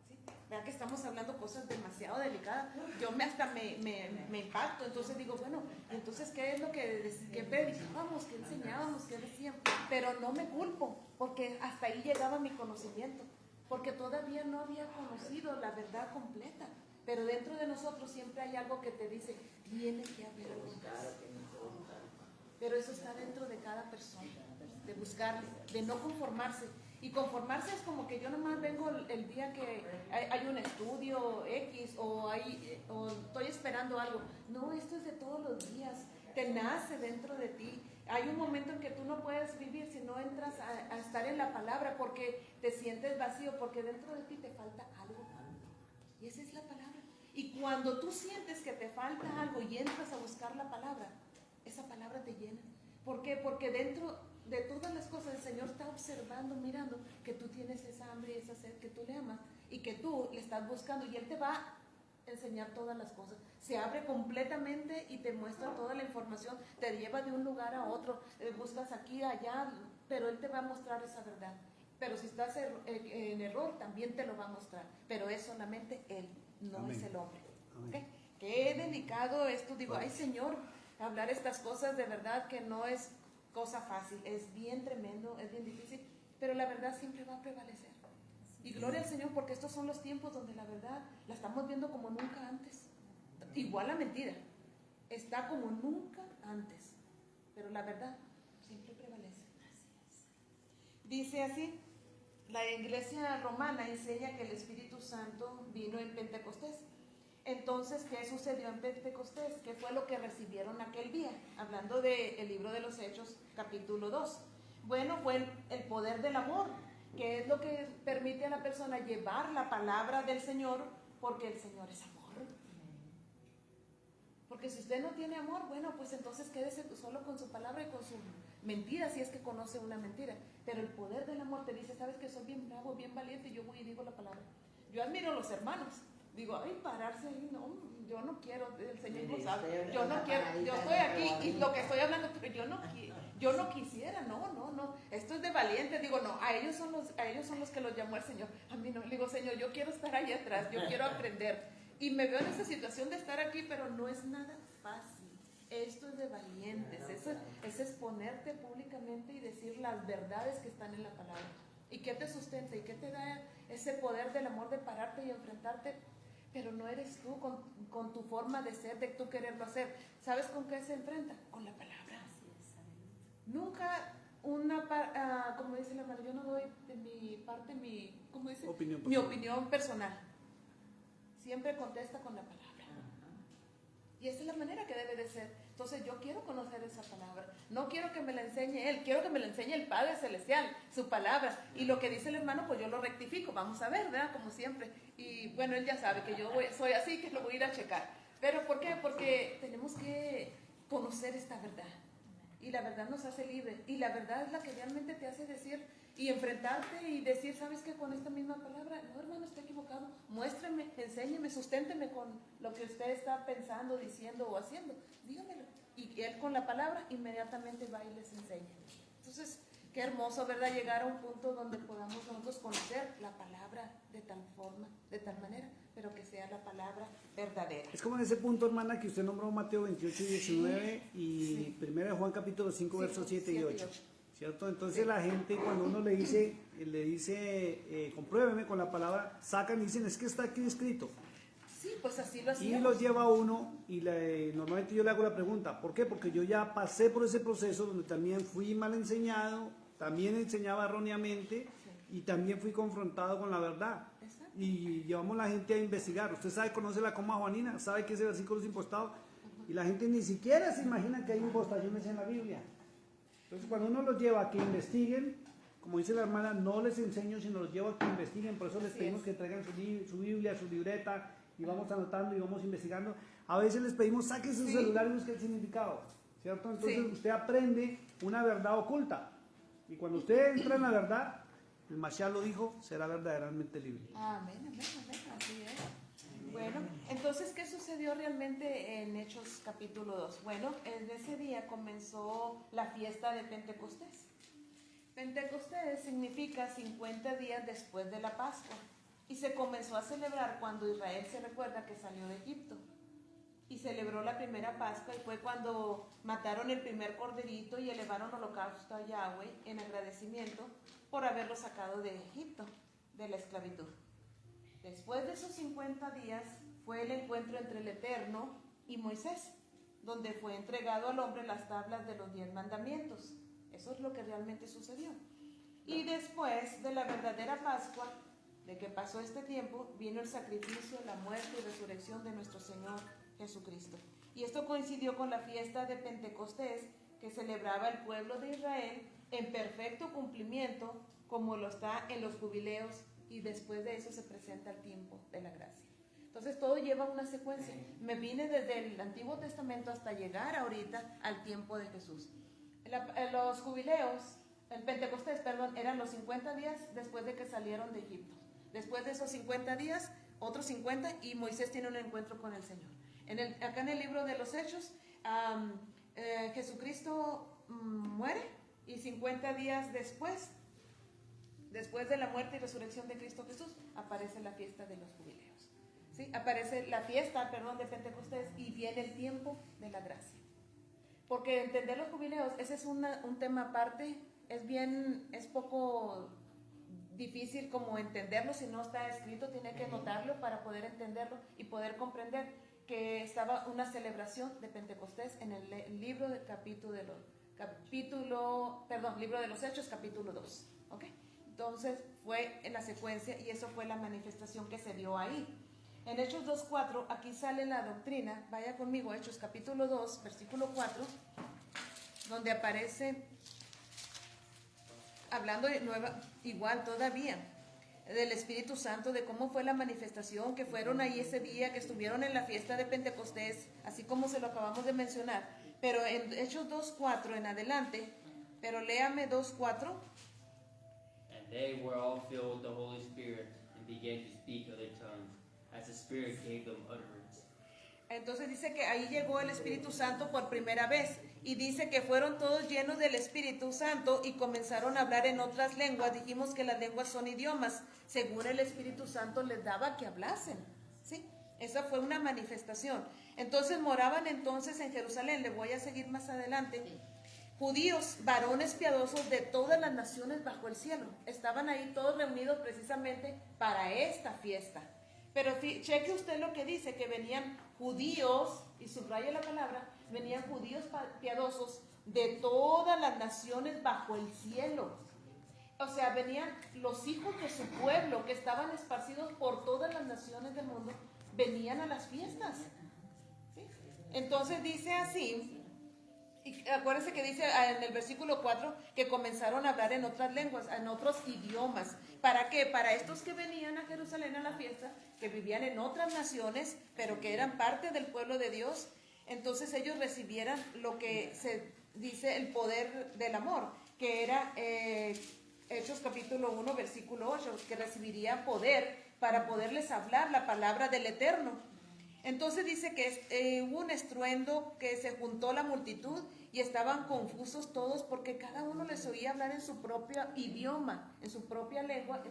¿Sí? Vean que estamos hablando cosas demasiado delicadas. Yo hasta me impacto, entonces digo, bueno, entonces ¿qué es lo que predicábamos, qué enseñábamos, qué decíamos? Pero no me culpo, porque hasta ahí llegaba mi conocimiento, porque todavía no había conocido la verdad completa. Pero dentro de nosotros siempre hay algo que te dice, tiene que haber algo más. Pero eso está dentro de cada persona, de buscarle, de no conformarse. Y conformarse es como que yo nomás vengo el día que hay un estudio X o estoy esperando algo. No, esto es de todos los días, te nace dentro de ti. Hay un momento en que tú no puedes vivir si no entras a estar en la palabra porque te sientes vacío, porque dentro de ti te falta algo. Y esa es la palabra. Y cuando tú sientes que te falta algo y entras a buscar la palabra, esa palabra te llena. ¿Por qué? Porque dentro de todas las cosas el Señor está observando, mirando que tú tienes esa hambre y esa sed, que tú le amas y que tú le estás buscando y Él te va a enseñar todas las cosas. Se abre completamente y te muestra toda la información, te lleva de un lugar a otro, buscas aquí, allá, pero Él te va a mostrar esa verdad. Pero si estás en error, también te lo va a mostrar. Pero es solamente Él, no Amén. Es el hombre. ¿Okay? Qué delicado esto, digo, ay Señor, hablar estas cosas de verdad que no es cosa fácil, es bien tremendo, es bien difícil, pero la verdad siempre va a prevalecer. Y gloria al Señor porque estos son los tiempos donde la verdad la estamos viendo como nunca antes. Igual la mentira, está como nunca antes, pero la verdad siempre prevalece. Dice así, la iglesia romana enseña que el Espíritu Santo vino en Pentecostés. Entonces, ¿qué sucedió en Pentecostés? ¿Qué fue lo que recibieron aquel día? Hablando del libro de los Hechos, capítulo 2. Bueno, fue el poder del amor, que es lo que permite a la persona llevar la palabra del Señor, porque el Señor es amor. Porque si usted no tiene amor, bueno, pues entonces quédese solo con su palabra y con su mentira, si es que conoce una mentira. Pero el poder del amor te dice, sabes que soy bien bravo, bien valiente, y yo voy y digo la palabra. Yo admiro a los hermanos. Digo, ay, pararse ahí, no, yo no quiero, el Señor lo sabe. Yo no quiero, yo estoy aquí y lo que estoy hablando, pero yo no quisiera, no. Esto es de valiente. Digo, no, a ellos son los que los llamó el Señor. A mí no. Le digo, Señor, yo quiero estar ahí atrás, yo quiero aprender. Y me veo en esta situación de estar aquí, pero no es nada fácil. Esto es de valientes. Eso es exponerte públicamente y decir las verdades que están en la palabra. ¿Y qué te sustenta? ¿Y qué te da ese poder del amor de pararte y enfrentarte? Pero no eres tú con tu forma de ser, de tú quererlo hacer. ¿Sabes con qué se enfrenta? Con la palabra. Nunca como dice la hermana, yo no doy de mi parte ¿cómo dice? Mi opinión personal. Siempre contesta con la palabra. Y esa es la manera que debe de ser. Entonces yo quiero conocer esa palabra. No quiero que me la enseñe Él, quiero que me la enseñe el Padre Celestial, su palabra. Y lo que dice el hermano, pues yo lo rectifico. Vamos a ver, ¿verdad? Como siempre. Y bueno, él ya sabe que yo soy así, que lo voy a ir a checar. ¿Pero por qué? Porque tenemos que conocer esta verdad. Y la verdad nos hace libre. Y la verdad es la que realmente te hace decir y enfrentarte y decir, ¿sabes qué? Con esta misma palabra, no, hermano, está equivocado. Muéstrame, enséñeme, susténteme con lo que usted está pensando, diciendo o haciendo. Dígamelo. Y él con la palabra inmediatamente va y les enseña. Entonces, qué hermoso, ¿verdad? Llegar a un punto donde podamos nosotros conocer la palabra de tal forma, de tal manera, pero que sea la palabra verdadera. Es como en ese punto, hermana, que usted nombró Mateo 28 y 19 y 1 Juan capítulo 5, versos 7 y 8. ¿Cierto? Entonces la gente, cuando uno le dice compruébeme con la palabra, sacan y dicen, es que está aquí escrito. Sí, pues así lo hacíamos. Y los lleva a uno y normalmente yo le hago la pregunta, ¿por qué? Porque yo ya pasé por ese proceso donde también fui mal enseñado, también enseñaba erróneamente y también fui confrontado con la verdad. Exacto. Y llevamos a la gente a investigar. Usted sabe, conoce la coma juanina, sabe que ese versículo es impostado y la gente ni siquiera se imagina que hay impostaciones en la Biblia. Entonces cuando uno los lleva a que investiguen, como dice la hermana, no les enseño, sino los llevo a que investiguen. Por eso les pedimos que traigan su Biblia, su libreta, y vamos anotando y vamos investigando. A veces les pedimos, saquen su celular y busquen el significado, ¿cierto? Entonces usted aprende una verdad oculta. Y cuando usted entra en la verdad, el Mashiach lo dijo, será verdaderamente libre. Amén, así es. Bueno, entonces, ¿qué sucedió realmente en Hechos capítulo 2? Bueno, en ese día comenzó la fiesta de Pentecostés. Pentecostés significa 50 días después de la Pascua. Y se comenzó a celebrar cuando Israel se recuerda que salió de Egipto. Y celebró la primera Pascua y fue cuando mataron el primer corderito y elevaron holocausto a Yahweh en agradecimiento por haberlo sacado de Egipto, de la esclavitud. Después de esos 50 días fue el encuentro entre el Eterno y Moisés, donde fue entregado al hombre las tablas de los 10 mandamientos. Eso es lo que realmente sucedió. Y después de la verdadera Pascua, de que pasó este tiempo, vino el sacrificio, la muerte y resurrección de nuestro Señor Jesucristo. Y esto coincidió con la fiesta de Pentecostés que celebraba el pueblo de Israel en perfecto cumplimiento, como lo está en los jubileos, y después de eso se presenta el tiempo de la gracia. Entonces todo lleva una secuencia. Me vine desde el Antiguo Testamento hasta llegar ahorita al tiempo de Jesús. Los jubileos, el Pentecostés, perdón, eran los 50 días después de que salieron de Egipto. Después de esos 50 días, otros 50, y Moisés tiene un encuentro con el Señor. Acá en el libro de los Hechos, Jesucristo muere, y 50 días después de la muerte y resurrección de Cristo Jesús, aparece la fiesta de los jubileos. ¿Sí? Aparece la fiesta, de Pentecostés, y viene el tiempo de la gracia. Porque entender los jubileos, ese es un tema aparte, es poco difícil como entenderlo. Si no está escrito, tiene que notarlo para poder entenderlo y poder comprender que estaba una celebración de Pentecostés en el libro de libro de los Hechos, capítulo 2. ¿Okay? Entonces fue en la secuencia y eso fue la manifestación que se dio ahí. En Hechos 2:4, aquí sale la doctrina. Vaya conmigo, Hechos capítulo 2, versículo 4, donde aparece, hablando de igual todavía. del Espíritu Santo, de cómo fue la manifestación, que fueron ahí ese día, que estuvieron en la fiesta de Pentecostés, así como se lo acabamos de mencionar. Pero en Hechos 2:4 en adelante, pero léame 2:4. And they were all filled with the Holy Spirit and began to speak other tongues, as the Spirit gave them utterance. Entonces dice que ahí llegó el Espíritu Santo por primera vez y dice que fueron todos llenos del Espíritu Santo y comenzaron a hablar en otras lenguas. Dijimos que las lenguas son idiomas, según el Espíritu Santo les daba que hablasen, ¿sí? Esa fue una manifestación. Entonces moraban entonces en Jerusalén, le voy a seguir más adelante, judíos, varones piadosos de todas las naciones bajo el cielo. Estaban ahí todos reunidos precisamente para esta fiesta. Pero cheque usted lo que dice, que venían judíos, y subraya la palabra, venían judíos piadosos de todas las naciones bajo el cielo. O sea, venían los hijos de su pueblo que estaban esparcidos por todas las naciones del mundo, venían a las fiestas. ¿Sí? Entonces dice así, y acuérdense que dice en el versículo 4 que comenzaron a hablar en otras lenguas, en otros idiomas. ¿Para qué? Para estos que venían a Jerusalén a la fiesta, que vivían en otras naciones, pero que eran parte del pueblo de Dios, entonces ellos recibieran lo que se dice el poder del amor, que era Hechos capítulo 1, versículo 8, que recibirían poder para poderles hablar la palabra del Eterno. Entonces dice que hubo un estruendo, que se juntó la multitud y estaban confusos todos porque cada uno les oía hablar en su propio idioma, en su propia lengua.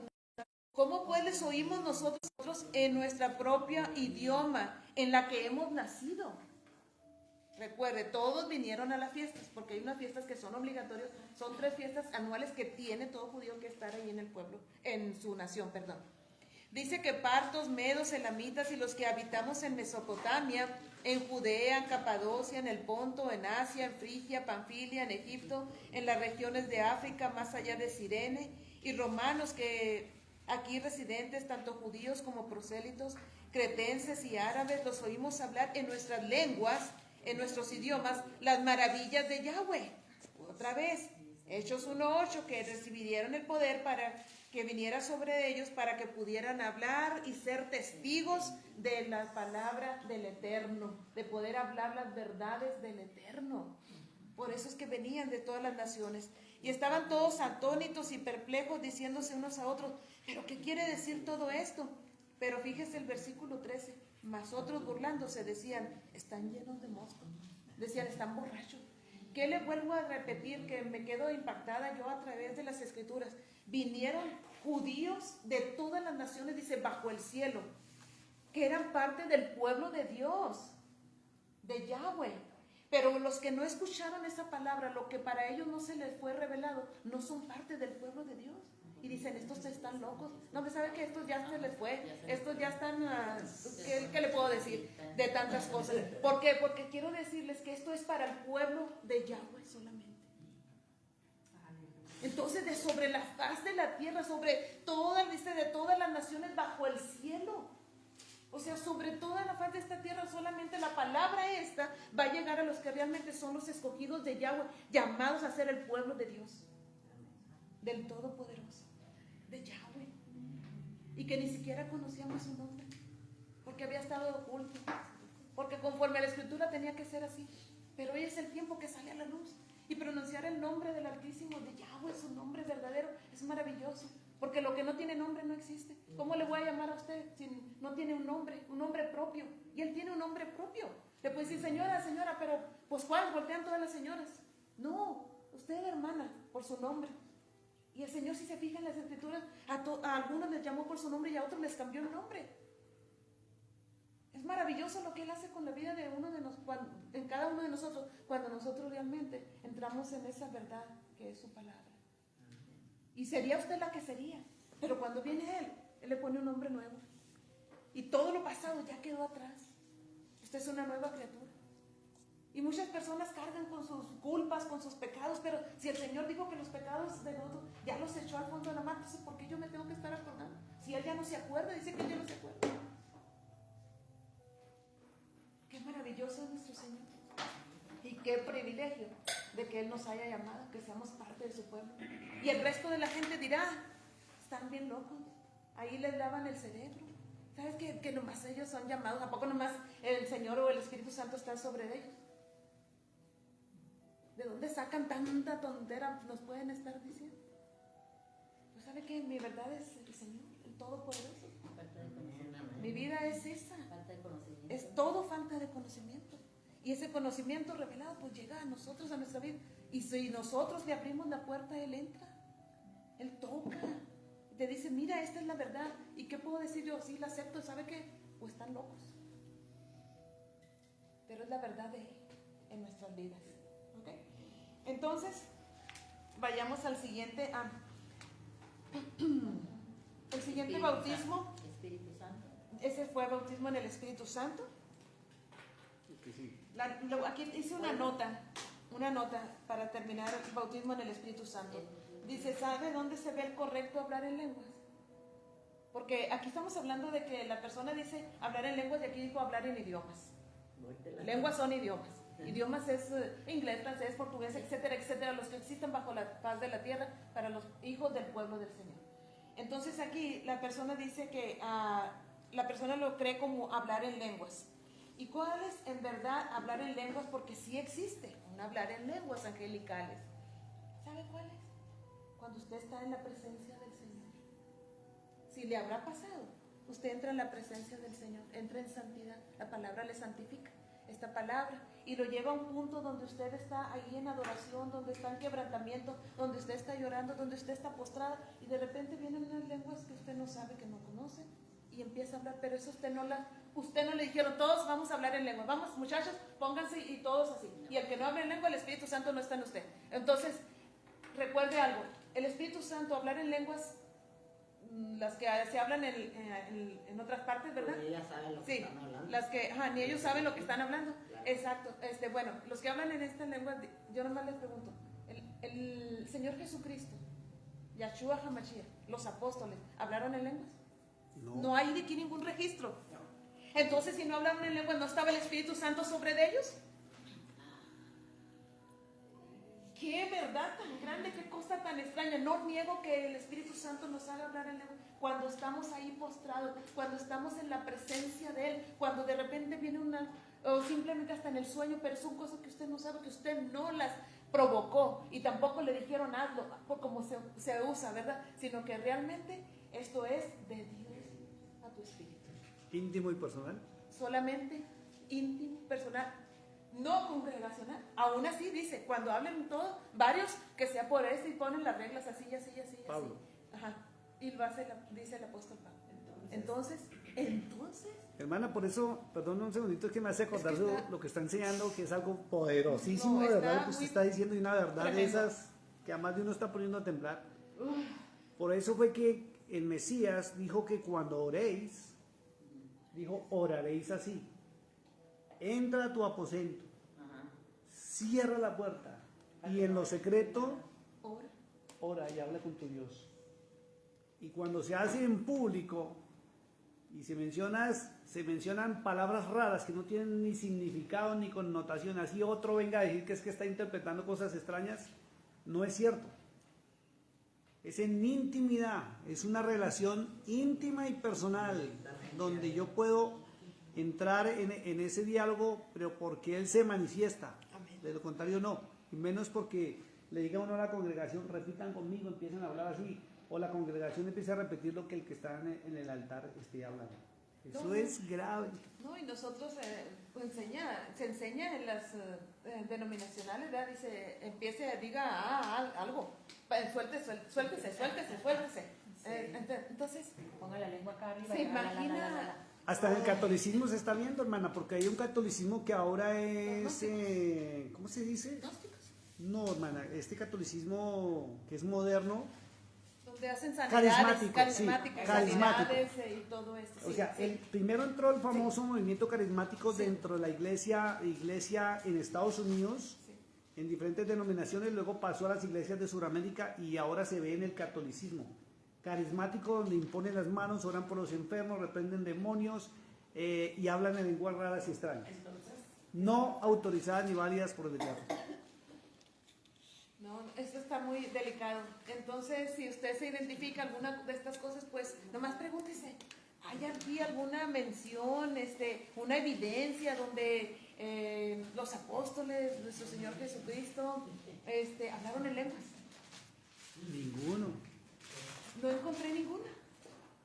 ¿Cómo pues les oímos nosotros en nuestra propia idioma, en la que hemos nacido? Recuerde, todos vinieron a las fiestas, porque hay unas fiestas que son obligatorias, son 3 fiestas anuales que tiene todo judío que estar ahí en el pueblo, en su nación, perdón. Dice que partos, medos, elamitas y los que habitamos en Mesopotamia, en Judea, en Capadocia, en el Ponto, en Asia, en Frigia, Panfilia, en Egipto, en las regiones de África, más allá de Cirene, y romanos que aquí residentes, tanto judíos como prosélitos, cretenses y árabes, los oímos hablar en nuestras lenguas, en nuestros idiomas, las maravillas de Yahweh. Otra vez, Hechos 1:8, que recibieron el poder para que viniera sobre ellos para que pudieran hablar y ser testigos de la palabra del Eterno, de poder hablar las verdades del Eterno. Por eso es que venían de todas las naciones y estaban todos atónitos y perplejos, diciéndose unos a otros, ¿pero qué quiere decir todo esto? Pero fíjese el versículo 13, mas otros burlándose decían, están llenos de moscos, decían, están borrachos. ¿Qué le vuelvo a repetir? Que me quedo impactada yo a través de las escrituras. Vinieron judíos de todas las naciones, dice, bajo el cielo, que eran parte del pueblo de Dios, de Yahweh. Pero los que no escucharon esa palabra, lo que para ellos no se les fue revelado, no son parte del pueblo de Dios. Y dicen, estos están locos. No, me sabe que estos ya se les fue. Estos ya están, ¿qué le puedo decir? De tantas cosas. ¿Por qué? Porque quiero decirles que esto es para el pueblo de Yahweh solamente. Entonces, de sobre la faz de la tierra, sobre todas, dice, de todas las naciones bajo el cielo. O sea, sobre toda la faz de esta tierra, solamente la palabra esta va a llegar a los que realmente son los escogidos de Yahweh, llamados a ser el pueblo de Dios, del Todopoderoso, de Yahweh. Y que ni siquiera conocíamos su nombre, porque había estado oculto, porque conforme a la Escritura tenía que ser así. Pero hoy es el tiempo que sale a la luz. Y pronunciar el nombre del Altísimo, de Yahweh, su nombre verdadero, es maravilloso. Porque lo que no tiene nombre no existe. ¿Cómo le voy a llamar a usted si no tiene un nombre propio? Y él tiene un nombre propio. Le puede decir, señora, señora, pero pues ¿cuál? Voltean todas las señoras. No, usted, hermana, por su nombre. Y el Señor, si se fija en las Escrituras, a algunos les llamó por su nombre y a otros les cambió el nombre. Es maravilloso lo que Él hace con la vida de uno de nosotros, en cada uno de nosotros, cuando nosotros realmente entramos en esa verdad que es su palabra. Y sería usted la que sería, pero cuando viene Él le pone un nombre nuevo. Y todo lo pasado ya quedó atrás. Usted es una nueva criatura. Y muchas personas cargan con sus culpas, con sus pecados, pero si el Señor dijo que los pecados de nosotros ya los echó al fondo de la mar, entonces ¿por qué yo me tengo que estar acordando? Si Él ya no se acuerda, dice que Él ya no se acuerda. Qué maravilloso es nuestro Señor. Y qué privilegio de que Él nos haya llamado, que seamos parte de su pueblo. Y el resto de la gente dirá, están bien locos. Ahí les lavan el cerebro. ¿Sabes que nomás ellos son llamados? ¿A poco nomás el Señor o el Espíritu Santo están sobre ellos? ¿De dónde sacan tanta tontera? Nos pueden estar diciendo. Pues sabe que mi verdad es el Señor, el Todopoderoso. Falta de conocimiento. Mi vida es esa. Falta de conocimiento. Es todo falta de conocimiento. Y ese conocimiento revelado pues llega a nosotros, a nuestra vida. Y si nosotros le abrimos la puerta, Él entra. Él toca. Y te dice, mira, esta es la verdad. ¿Y qué puedo decir yo? Sí, la acepto. ¿Sabe qué? Pues están locos. Pero es la verdad de Él en nuestras vidas. ¿Ok? Entonces, vayamos al siguiente. El siguiente Espíritu bautismo. Santo. Espíritu Santo. Ese fue bautismo en el Espíritu Santo. Aquí hice una nota para terminar el bautismo en el Espíritu Santo. Dice, ¿sabe dónde se ve el correcto hablar en lenguas? Porque aquí estamos hablando de que la persona dice hablar en lenguas y aquí dijo hablar en idiomas. Lenguas son idiomas. Idiomas es inglés, francés, portugués, etcétera, etcétera, los que existen bajo la faz de la tierra para los hijos del pueblo del Señor. Entonces aquí la persona dice que la persona lo cree como hablar en lenguas. ¿Y cuál es en verdad hablar en lenguas? Porque sí existe un hablar en lenguas angelicales. ¿Sabe cuál es? Cuando usted está en la presencia del Señor. Si le habrá pasado, usted entra en la presencia del Señor, entra en santidad, la palabra le santifica, esta palabra, y lo lleva a un punto donde usted está ahí en adoración, donde está en quebrantamiento, donde usted está llorando, donde usted está postrada, y de repente vienen unas lenguas que usted no sabe, que no conoce, y empieza a hablar, pero eso usted no le dijeron, todos vamos a hablar en lengua, vamos muchachos, pónganse y todos así, y el que no habla en lengua, el Espíritu Santo no está en usted. Entonces, recuerde algo, el Espíritu Santo, hablar en lenguas, las que se hablan en otras partes, ¿verdad? Pues ellas saben lo que Sí, están hablando. las que, ni ellos saben lo que están hablando. Claro. Exacto. Bueno, los que hablan en esta lengua, yo nomás les pregunto, el Señor Jesucristo, Yahshua HaMashiach, los apóstoles, ¿hablaron en lenguas? No hay de aquí ningún registro. Entonces, si no hablaron en lenguas, ¿no estaba el Espíritu Santo sobre de ellos? Qué verdad tan grande, qué cosa tan extraña. No niego que el Espíritu Santo nos haga hablar en lengua cuando estamos ahí postrados, cuando estamos en la presencia de Él, cuando de repente viene o simplemente hasta en el sueño, pero son cosas que usted no sabe, que usted no las provocó y tampoco le dijeron hazlo, por como se usa, ¿verdad? Sino que realmente esto es de Dios a tu espíritu. Íntimo y personal. Solamente íntimo, personal. No congregacional. Aún así dice, cuando hablen todos, varios que sea por eso y ponen las reglas así y así y así. Pablo. Ajá. Y lo hace, dice el apóstol Pablo. Entonces. Hermana, por eso, perdón un segundito, es que me hace acordar Es que está- lo que está enseñando, que es algo poderosísimo, No, de verdad, está lo que usted muy está diciendo, y una verdad de tremendo. esas que a más de uno está poniendo a temblar. Por eso fue que el Mesías dijo que cuando oréis, dijo, oraréis así. Entra a tu aposento, cierra la puerta y en lo secreto, ora y habla con tu Dios. Y cuando se hace en público y se mencionan palabras raras que no tienen ni significado ni connotación, así otro venga a decir que es que está interpretando cosas extrañas, no es cierto. Es en intimidad, es una relación íntima y personal, donde yo puedo entrar en ese diálogo, pero porque Él se manifiesta. De lo contrario no, y menos porque le diga uno a la congregación, repitan conmigo, empiezan a hablar así, o la congregación empieza a repetir lo que el que está en el altar esté hablando. Eso No. es grave. No, y nosotros se enseña en las denominacionales, ¿verdad? Dice, empiece, diga algo, suéltese. Entonces, Ponga la lengua acá arriba. se y la, la, la, imagina. la, la, la. Hasta en el catolicismo se está viendo, hermana, porque hay un catolicismo que ahora es, ¿cómo se dice? Gnósticos, No, hermana, este catolicismo que es moderno, donde hacen sanidades, carismático. sanidades y todo esto. o Sí, sea, sí. primero entró el famoso movimiento carismático dentro de la iglesia en Estados Unidos, Sí. en diferentes denominaciones, luego pasó a las iglesias de Sudamérica y ahora se ve en el catolicismo. Carismático, donde imponen las manos, oran por los enfermos, reprenden demonios y hablan en lenguas raras y extrañas. No autorizadas ni válidas por el diablo. No, esto está muy delicado. Entonces, si usted se identifica alguna de estas cosas, pues nomás pregúntese. ¿Hay aquí alguna mención, una evidencia donde los apóstoles, nuestro Señor Jesucristo, hablaron en lenguas? Ninguno. No encontré ninguna.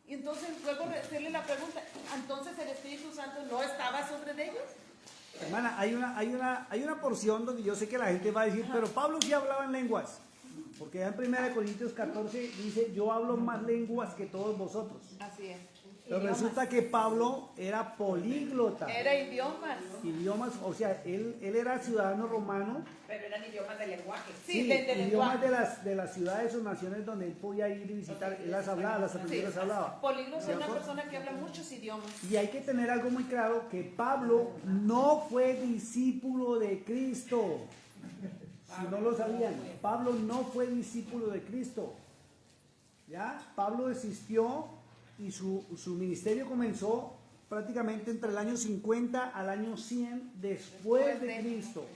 Y entonces luego hacerle la pregunta, ¿entonces el Espíritu Santo no estaba sobre de ellos? Hermana, hay una porción donde yo sé que la gente va a decir, pero Pablo sí hablaba en lenguas. Porque ya en 1 Corintios 14 dice, yo hablo más lenguas que todos vosotros. Así es. Pero resulta que Pablo era políglota. Era idiomas. Idiomas, o sea, él era ciudadano romano. Pero eran idiomas de lenguaje. Sí, idiomas de las ciudades o naciones donde él podía ir y visitar. Él las hablaba, las aprendió, las hablaba. Políglota es una persona que habla muchos idiomas. Y hay que tener algo muy claro, que Pablo no fue discípulo de Cristo. Si no lo sabían, Pablo no fue discípulo de Cristo. ¿Ya? Pablo desistió y su ministerio comenzó prácticamente entre el año 50 al año 100 después de Cristo.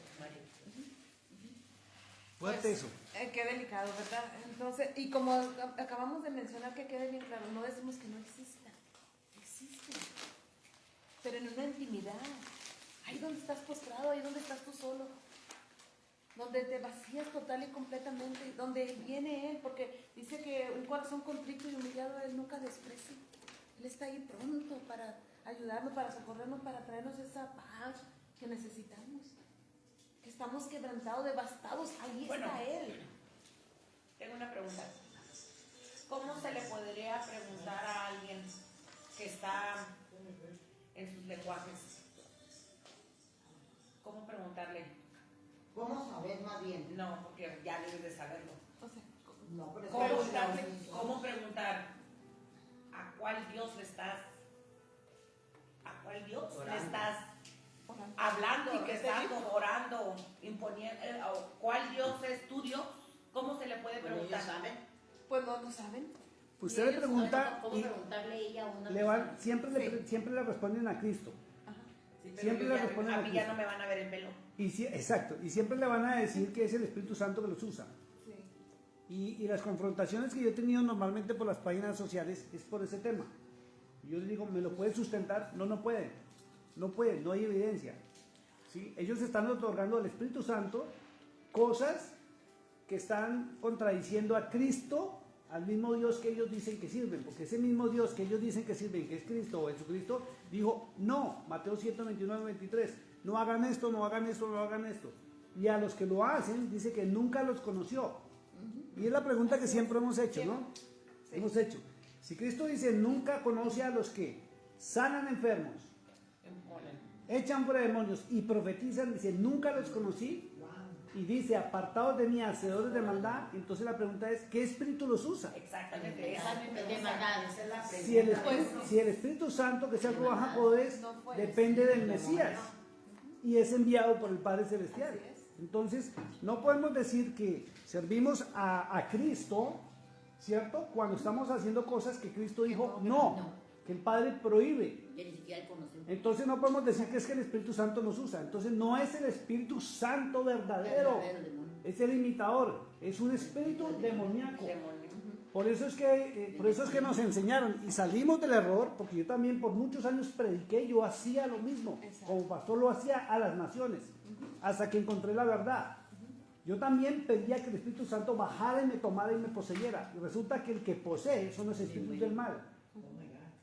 Fuerte Pues, eso. Qué delicado, ¿verdad? Entonces, y como acabamos de mencionar, que quede bien claro, no decimos que no exista. Existe. Pero en una intimidad. Ahí donde estás postrado, ahí donde estás tú solo. Donde te vacías total y completamente, donde viene Él, porque dice que un corazón contrito y humillado Él nunca desprecia. Él está ahí pronto para ayudarnos, para socorrernos, para traernos esa paz que necesitamos. Que estamos quebrantados, devastados, ahí está Él. Tengo una pregunta. ¿Cómo se le podría preguntar a alguien que está en sus lenguajes? ¿Cómo preguntarle? ¿Cómo saber más bien? No, porque ya debes de saberlo. O sea, No, pero ¿Cómo preguntar a cuál Dios le estás orando. hablando, ¿Y que qué te estás dijo? orando, imponiendo, cuál Dios es tu Dios? ¿Cómo se le puede preguntar? Pues no lo saben. Usted le pregunta ¿Cómo y preguntarle ella a una siempre le responden a Cristo. Sí, pero Siempre yo le responden a a mí ya Cristo. no me van a ver el pelo. Exacto, y siempre le van a decir que es el Espíritu Santo que los usa. Sí. Y las confrontaciones que yo he tenido normalmente por las páginas sociales es por ese tema. Yo les digo, ¿me lo pueden sustentar? No pueden. No pueden, no hay evidencia. ¿Sí? Ellos están otorgando al Espíritu Santo cosas que están contradiciendo a Cristo, al mismo Dios que ellos dicen que sirven, porque ese mismo Dios que ellos dicen que sirven, que es Cristo o Jesucristo, dijo, no, Mateo 7, 29, 23, no hagan esto, no hagan esto, no hagan esto. Y a los que lo hacen, dice que nunca los conoció. Y es la pregunta que siempre hemos hecho, ¿no? Sí. Hemos hecho. Si Cristo dice, nunca conoce a los que sanan enfermos, echan fuera demonios y profetizan, dice, nunca los conocí. Y dice, apartados de mí, hacedores de maldad. Entonces la pregunta es, ¿qué espíritu los usa? Exactamente. de maldad? Esa es la Si el Espíritu Santo, que sea el Ruach HaKodesh, depende del Mesías y es enviado por el Padre Celestial. Entonces, no podemos decir que servimos a Cristo, ¿cierto? Cuando estamos haciendo cosas que Cristo dijo no, que el Padre prohíbe. Que ni siquiera conocemos. Entonces no podemos decir que es que el Espíritu Santo nos usa. Entonces no es el Espíritu Santo verdadero, es el imitador, es un espíritu demoníaco. Por eso es que nos enseñaron y salimos del error, porque yo también por muchos años prediqué, yo hacía lo mismo, como pastor lo hacía a las naciones, hasta que encontré la verdad. Yo también pedía que el Espíritu Santo bajara y me tomara y me poseyera. Y resulta que el que posee son los espíritus del mal.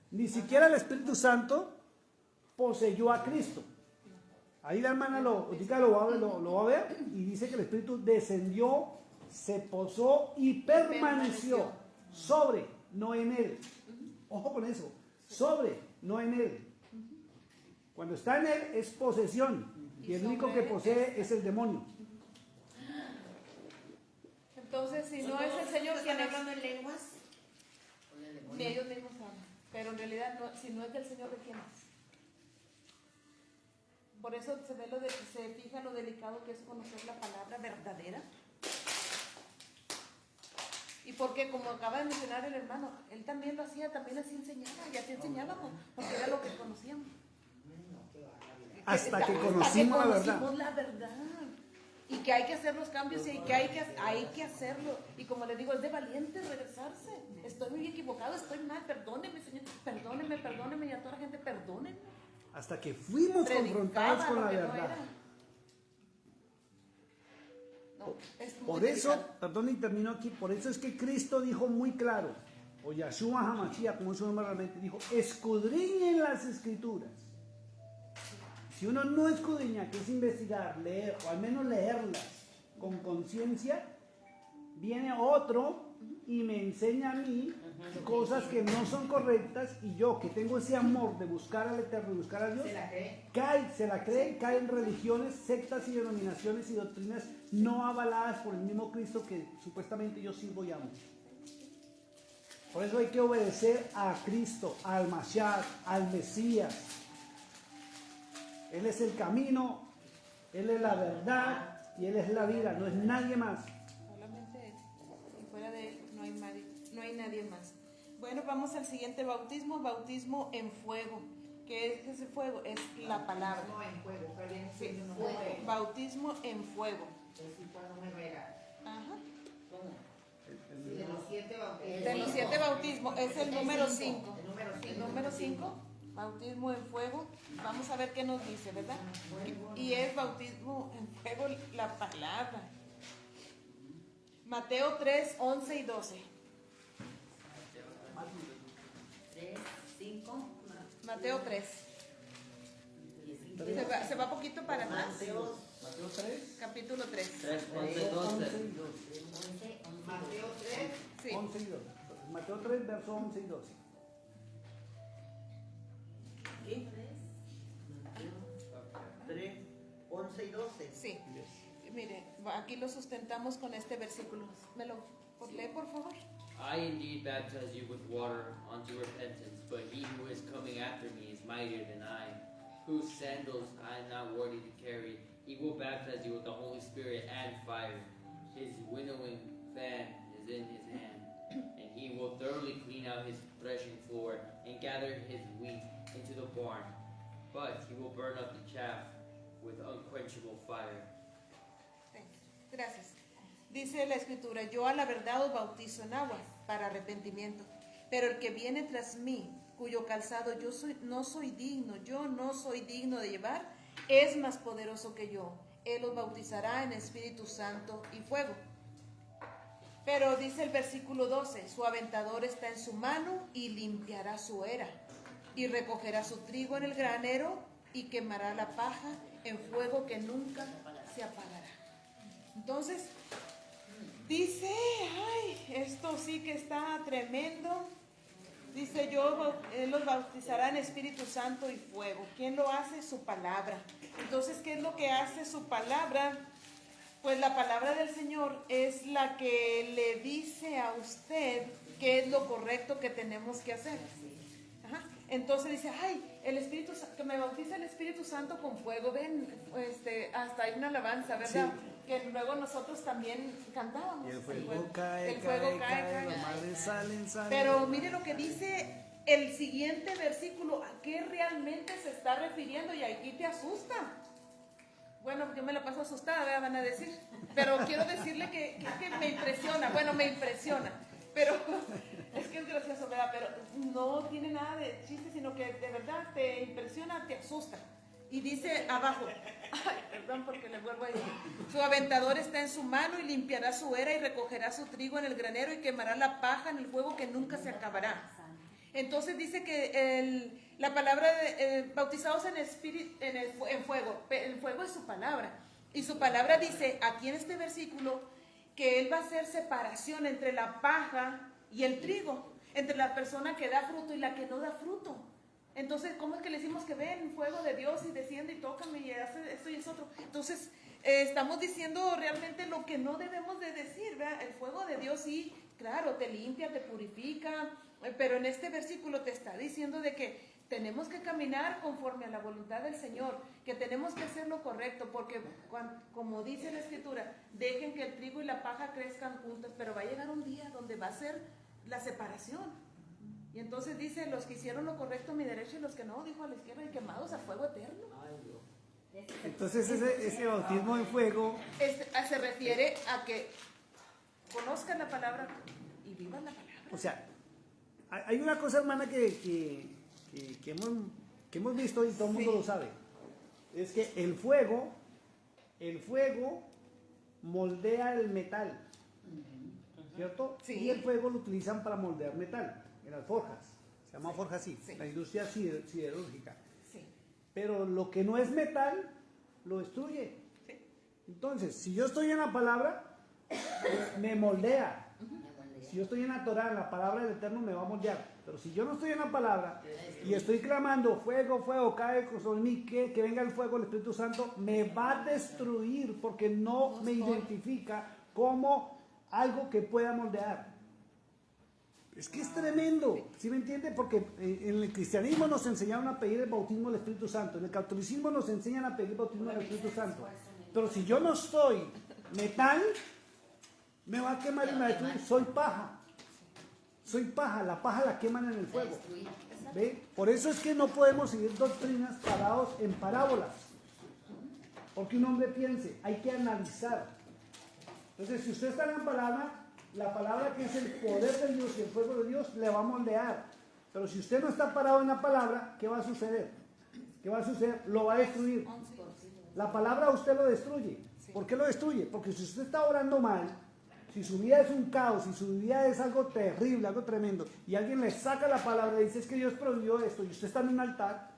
Ni siquiera el Espíritu Santo poseyó a Cristo. Ahí la hermana lo va a ver y dice que el Espíritu descendió, se posó y permaneció sobre, no en él. Ojo con eso, sobre, no en él. Cuando está en él es posesión y el único que posee es el demonio. Entonces, si no es el Señor quien ¿Están habla, hablando en lenguas? ni ellos mismos hablan. Pero en realidad, si no es del Señor, ¿de quién es? Por eso se fija lo delicado que es conocer la palabra verdadera. Y porque, como acaba de mencionar el hermano, él también lo hacía, también así enseñaba, y así enseñábamos, porque era lo que conocíamos. Hasta que conocimos la verdad. La verdad. y que hay que hacer los cambios y que hay que hacerlo. Y como les digo, es de valientes regresarse. Estoy muy equivocado, estoy mal, perdóneme, Señor, perdóneme, y a toda la gente, perdónenme. Hasta que fuimos confrontados con la verdad. Por eso, perdón, y termino aquí, por eso es que Cristo dijo muy claro, o Yahshua HaMashiach, como su nombre realmente, dijo, escudriñen las Escrituras. Si uno no escudriña, que es investigar, leer, o al menos leerlas con conciencia, viene otro y me enseña a mí cosas que no son correctas, y yo, que tengo ese amor de buscar al Eterno y buscar a Dios, se la cree, cae en religiones, sectas y denominaciones y doctrinas no avaladas por el mismo Cristo que supuestamente yo sirvo y amo. Por eso hay que obedecer a Cristo, al Mashiach, al Mesías. Él es el camino, Él es la verdad y Él es la vida, no es nadie más. Solamente Él. Y fuera de Él no hay nadie más. Bueno, vamos al siguiente bautismo, bautismo en fuego. ¿Qué es ese fuego? Es la palabra. No en fuego, pero bien, Sí, no fuego. Bautismo en fuego. cuando me ruega. Ajá. ¿Cómo? De los 7 bautismos. De los 7 bautismos, es el número 5. El número 5. El número 5, bautismo en fuego. Vamos a ver qué nos dice, ¿verdad? Y es bautismo en fuego la palabra. Mateo 3, 11 y 12. 3, 5. Mateo 3. Se va poquito para atrás. Mateo Mateo 3, Capítulo 3. 3, 11, 12. 11 y 12. Mateo 3. Sí. 11 y 12. Mateo 3, verso 11 y 12. ¿Qué? 3, 11 y 12. Sí. Mire, aquí lo sustentamos con este versículo. ¿Me lo lee, por favor? I indeed baptize you with water unto repentance, but he who is coming after me is mightier than I, whose sandals I am not worthy to carry. He will baptize you with the Holy Spirit and fire. His winnowing fan is in his hand, and he will thoroughly clean out his threshing floor and gather his wheat into the barn. But he will burn up the chaff with unquenchable fire. Gracias. Dice la escritura, yo a la verdad os bautizo en agua para arrepentimiento, pero el que viene tras mí, cuyo calzado no soy digno de llevar, es más poderoso que yo. Él os bautizará en Espíritu Santo y fuego. Pero dice el versículo 12, su aventador está en su mano y limpiará su era, y recogerá su trigo en el granero y quemará la paja en fuego que nunca se apagará. Entonces, dice, ay, esto sí que está tremendo. Dice, Él los bautizará en Espíritu Santo y fuego. ¿Quién lo hace? Su palabra. Entonces, ¿qué es lo que hace su palabra? Pues la palabra del Señor es la que le dice a usted qué es lo correcto que tenemos que hacer. Ajá. Entonces dice, ay, que me bautiza el Espíritu Santo con fuego. Ven, hasta hay una alabanza, ¿verdad? Sí. Que luego nosotros también cantábamos. Y el fuego cae, los mares salen. Pero mire lo que dice el siguiente versículo, ¿a qué realmente se está refiriendo? Y aquí te asusta. Bueno, yo me la paso asustada, ¿verdad? Van a decir. Pero quiero decirle que me impresiona. Bueno, me impresiona. Pero es que es gracioso, ¿verdad? Pero no tiene nada de chiste, sino que de verdad te impresiona, te asusta. Y dice abajo, ay, perdón porque le vuelvo a decir, su aventador está en su mano y limpiará su era y recogerá su trigo en el granero y quemará la paja en el fuego que nunca se acabará. Entonces dice que la palabra bautizados en fuego, el fuego es su palabra. Y su palabra dice aquí en este versículo que Él va a hacer separación entre la paja y el trigo, entre la persona que da fruto y la que no da fruto. Entonces, ¿cómo es que le decimos que ven fuego de Dios y desciende y tócame y hace esto y es otro? Entonces, estamos diciendo realmente lo que no debemos de decir, ¿verdad? El fuego de Dios sí, claro, te limpia, te purifica, pero en este versículo te está diciendo de que tenemos que caminar conforme a la voluntad del Señor, que tenemos que hacer lo correcto, porque como dice la Escritura, dejen que el trigo y la paja crezcan juntos, pero va a llegar un día donde va a ser la separación. Y entonces dice, los que hicieron lo correcto a mi derecha y los que no, dijo a la izquierda, y quemados a fuego eterno. Entonces ese bautismo en fuego, Se refiere a que conozcan la palabra y vivan la palabra. o sea, hay una cosa, hermana, que hemos visto y todo el mundo lo sabe. Es que el fuego moldea el metal, ¿cierto? Sí. Y el fuego lo utilizan para moldear metal en las forjas. Se llama forja así, Sí. la industria siderúrgica. Sí. Pero lo que no es metal, lo destruye. Sí. Entonces, si yo estoy en la palabra, me moldea. Si yo estoy en la Torah, en la palabra del Eterno, me va a moldear. Pero si yo no estoy en la palabra y estoy clamando, fuego, fuego, cae sobre mí, que venga el fuego, el Espíritu Santo, me va a destruir porque no me identifica como algo que pueda moldear. Es que es tremendo, ¿sí me entiende? Porque en el cristianismo nos enseñaron a pedir el bautismo del Espíritu Santo, en el catolicismo nos enseñan a pedir el bautismo del Espíritu Santo. Pero si yo no soy metal, me va a quemar y me va a destruir. Soy paja. Soy paja, la paja la queman en el fuego. ¿Ve? Por eso es que no podemos seguir doctrinas parados en parábolas. Porque un hombre piense, hay que analizar. Entonces, si usted está en la palabra que es el poder de Dios y el fuego de Dios, le va a moldear. Pero si usted no está parado en la palabra, ¿qué va a suceder? ¿Qué va a suceder? Lo va a destruir. La palabra usted lo destruye. ¿Por qué lo destruye? Porque si usted está orando mal, si su vida es un caos, si su vida es algo terrible, algo tremendo, y alguien le saca la palabra y dice, es que Dios prohibió esto, y usted está en un altar,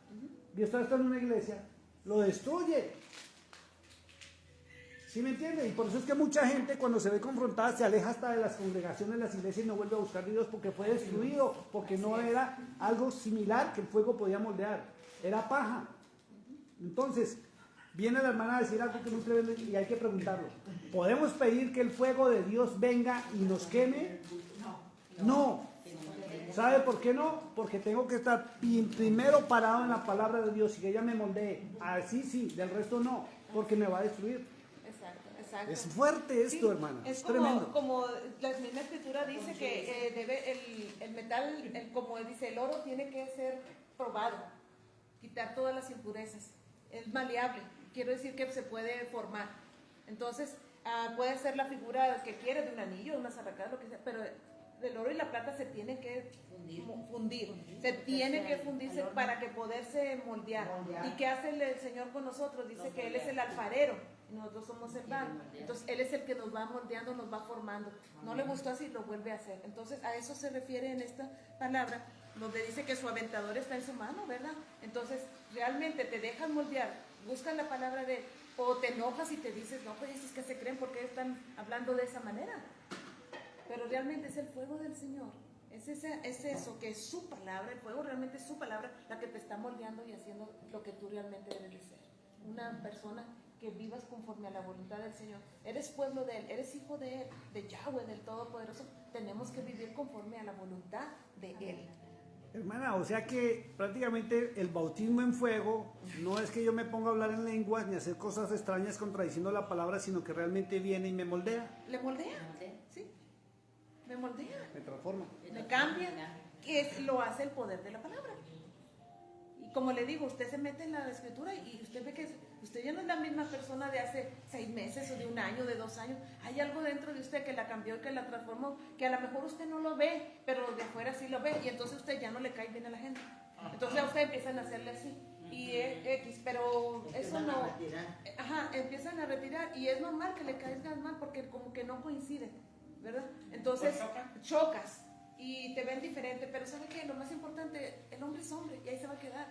y usted está en una iglesia, lo destruye. ¿Sí me entiende? Y por eso es que mucha gente cuando se ve confrontada se aleja hasta de las congregaciones, de las iglesias y no vuelve a buscar a Dios porque fue destruido, porque no era algo similar que el fuego podía moldear, era paja. Entonces, viene la hermana a decir algo que no tremendo y hay que preguntarlo. ¿Podemos pedir que el fuego de Dios venga y nos queme? No. ¿Sabe por qué no? Porque tengo que estar primero parado en la palabra de Dios y que ella me moldee. Así sí, del resto no, porque me va a destruir. Exacto. Es fuerte esto, Sí, hermano. Es tremendo. como la misma escritura dice que debe el metal, como dice, el oro tiene que ser probado, quitar todas las impurezas. Es maleable, quiero decir que se puede formar. Entonces, puede ser la figura que quiere de un anillo, de una zarracada, lo que sea, pero el oro y la plata se tienen que fundir. Se tiene que fundirse para que poderse moldear. ¿Y qué hace el Señor con nosotros? Dice que Él es el alfarero y nosotros somos el barro. Entonces Él es el que nos va moldeando, nos va formando. No le gustó así, lo vuelve a hacer. Entonces a eso se refiere en esta palabra, donde dice que su aventador está en su mano, ¿verdad? Entonces realmente te dejas moldear, buscas la palabra de Él, o te enojas y te dices, no, pues es que se creen porque están hablando de esa manera. Pero realmente es el fuego del Señor. Es eso, que es su palabra, el fuego realmente es su palabra la que te está moldeando y haciendo lo que tú realmente debes de ser. Una persona que vivas conforme a la voluntad del Señor. Eres pueblo de Él, eres hijo de Él, de Yahweh, del Todopoderoso. Tenemos que vivir conforme a la voluntad de Él. Hermana, o sea que prácticamente el bautismo en fuego no es que yo me ponga a hablar en lenguas ni hacer cosas extrañas contradiciendo la palabra, sino que realmente viene y me moldea. ¿Le moldea? Sí. Me moldea. Me transforma. Me cambia. Que lo hace el poder de la palabra. Y como le digo, usted se mete en la escritura y usted ve que usted ya no es la misma persona de hace 6 meses o de 1 año, de 2 años. Hay algo dentro de usted que la cambió y que la transformó, que a lo mejor usted no lo ve, pero de afuera sí lo ve, y entonces usted ya no le cae bien a la gente. Entonces a usted empiezan a hacerle así. Y X, pero eso no. Ajá, empiezan a retirar y es normal que le caigan mal porque como que no coincide, ¿verdad? Entonces chocas y te ven diferente, pero ¿sabe qué? Lo más importante, el hombre es hombre y ahí se va a quedar.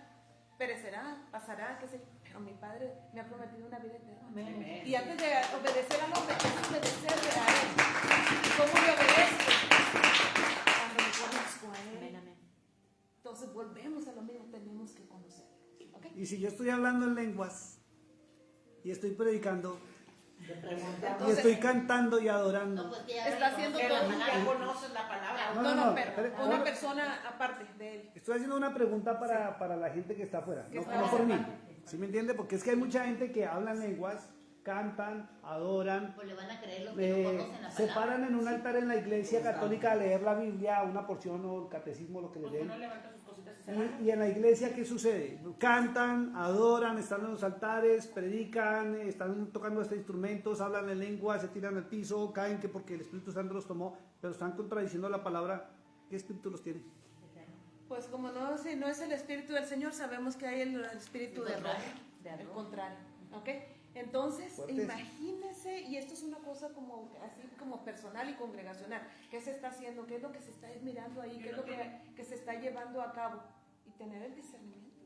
Perecerá, pasará, qué sé, pero mi Padre me ha prometido una vida eterna. Amén. Y antes de obedecer al hombre, es obedecerle a Él. ¿Y cómo le obedezco? Cuando le conozco a Él. Entonces volvemos a lo mismo, tenemos que conocerlo. ¿Okay? Y si yo estoy hablando en lenguas y estoy predicando y estoy cantando y adorando, Está haciendo Pero todo. tú ya conoces la palabra. No, pero una persona aparte de Él. estoy haciendo una pregunta para la gente que está afuera, Que no, está no por mí. afuera. ¿Sí me entiende? Porque es que hay mucha gente que habla en lenguas, cantan, adoran, Pues le van a creer lo que no conocen la se palabra. paran en un altar en la iglesia católica a leer la Biblia, una porción o el catecismo, lo que le Pues den. uno levanta sus cositas y Y en la iglesia, ¿qué sucede? Cantan, adoran, están en los altares, predican, están tocando este instrumentos, hablan en lengua, se tiran al piso, caen que porque el Espíritu Santo los tomó, pero están contradiciendo la palabra. ¿Qué espíritu los tiene? Pues como no, si no es el espíritu del Señor, sabemos que hay el espíritu de error, el contrario, ¿ok? Entonces, Fuertes. imagínense, y esto es una cosa como así como personal y congregacional, ¿qué se está haciendo? ¿Qué es lo que se está mirando ahí? ¿Qué es lo que se está llevando a cabo? Y tener el discernimiento.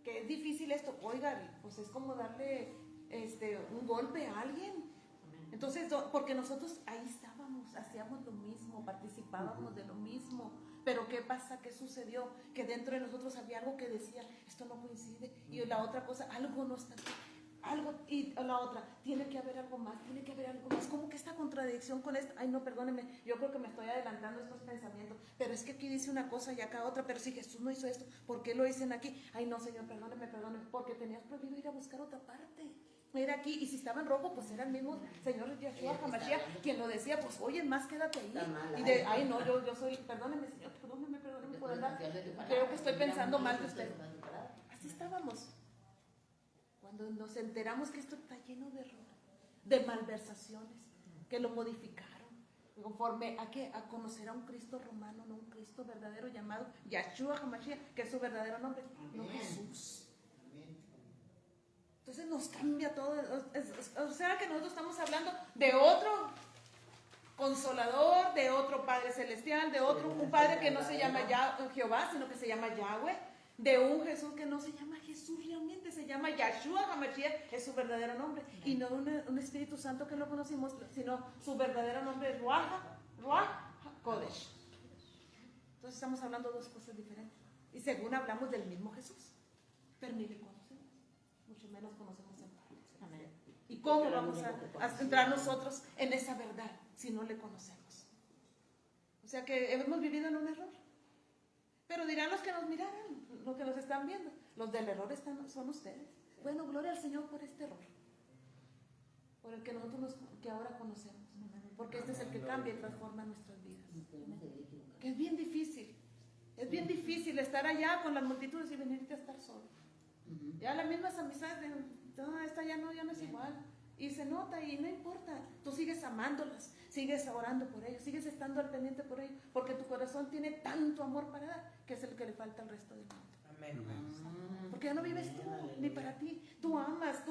Que es difícil esto, oigan, pues es como darle un golpe a alguien. Entonces, porque nosotros ahí estábamos, hacíamos lo mismo, participábamos de lo mismo. Pero ¿qué pasa? ¿Qué sucedió? Que dentro de nosotros había algo que decía, esto no coincide. Y la otra cosa, algo no está aquí. Algo, y la otra, tiene que haber algo más, tiene que haber algo más. ¿Cómo que esta contradicción con esto? Ay, no, perdónenme, yo creo que me estoy adelantando estos pensamientos. Pero es que aquí dice una cosa y acá otra. Pero si Jesús no hizo esto, ¿por qué lo dicen aquí? Ay, no, Señor, perdónenme, porque tenías prohibido ir a buscar otra parte. Era aquí, y si estaba en rojo, pues era el mismo Señor Yeshua HaMashiach quien lo decía, pues oye, más quédate ahí. Y de, ay no, yo soy, perdóneme Señor, perdóneme por andar. Creo que estoy pensando mal de usted. Así estábamos. Cuando nos enteramos que esto está lleno de error, de malversaciones, que lo modificaron, conforme a conocer a un Cristo romano, no un Cristo verdadero llamado Yeshua HaMashiach, que es su verdadero nombre, no Jesús. Entonces nos cambia todo. O sea que nosotros estamos hablando de otro consolador, de otro Padre Celestial, de otro, un Padre que no se llama Jehová, sino que se llama Yahweh, de un Jesús que no se llama Jesús realmente, se llama Yeshua HaMashiach, es su verdadero nombre, y no un Espíritu Santo que lo conocimos, sino su verdadero nombre es Ruach HaKodesh. Entonces estamos hablando de dos cosas diferentes, y según hablamos del mismo Jesús, pero ni le conocemos. Mucho menos conocemos al Padre. Amén. ¿Y cómo vamos a entrar nosotros en esa verdad si no le conocemos? O sea que hemos vivido en un error. Pero dirán los que nos miraran, los que nos están viendo, los del error son ustedes. Bueno, gloria al Señor por este error, por el que nosotros que ahora conocemos, porque este es el que cambia y transforma nuestras vidas. Que es bien difícil estar allá con las multitudes y venirte a estar solo. Ya las mismas amistades, no, esta ya no es igual. Y se nota y no importa. Tú sigues amándolas, sigues orando por ellos, sigues estando al pendiente por ellos, porque tu corazón tiene tanto amor para dar, que es el que le falta al resto del mundo. Amén. Porque ya no vives tú, ni para ti. Tú amas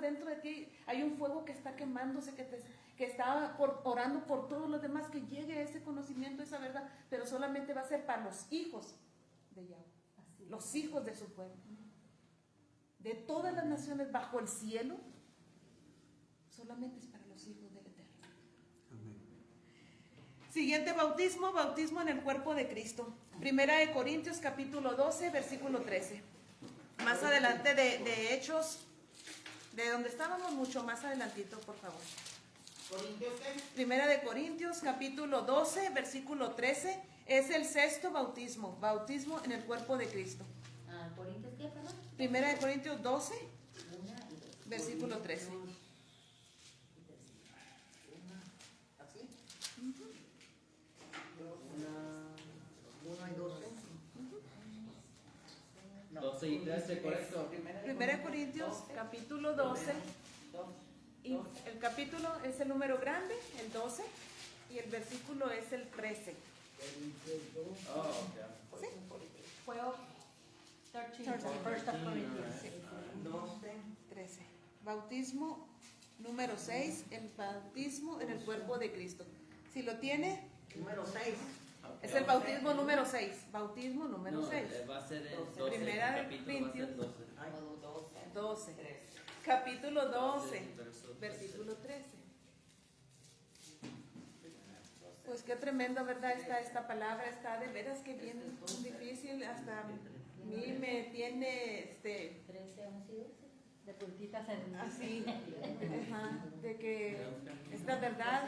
dentro de ti. Hay un fuego que está quemándose, que está orando por todos los demás, que llegue a ese conocimiento, esa verdad, pero solamente va a ser para los hijos de Yahweh, los hijos de su pueblo. De todas las naciones bajo el cielo, solamente es para los hijos del Eterno. Amén. Siguiente bautismo en el cuerpo de Cristo. Primera de Corintios capítulo 12, versículo 13. Más adelante de Hechos, de donde estábamos mucho más adelantito, por favor. Primera de Corintios capítulo 12, versículo 13, es el sexto bautismo en el cuerpo de Cristo. ¿Corintios qué, perdón? Primera de Corintios 12, versículo 13. ¿Así? 1 y 12. 12 y 13, correcto. Primera de Corintios capítulo 12. Y el capítulo es el número grande, el 12, y el versículo es el 13. Oh, okay. ¿Sí? Fue 13, First of Corinthians. 13. Bautismo número 6, el bautismo en el cuerpo de Cristo. Si lo tiene, Número 6. es el bautismo número 6. Bautismo número 6. Va a ser el 12. Primera de el capítulo va a ser 12. 12. Capítulo 12, Verso versículo 13. Pues qué tremenda, ¿verdad? Esta palabra está de veras que bien difícil. Hasta a mí me tiene 13, 11 y 12. De puntitas en... así, ajá, de que esta verdad,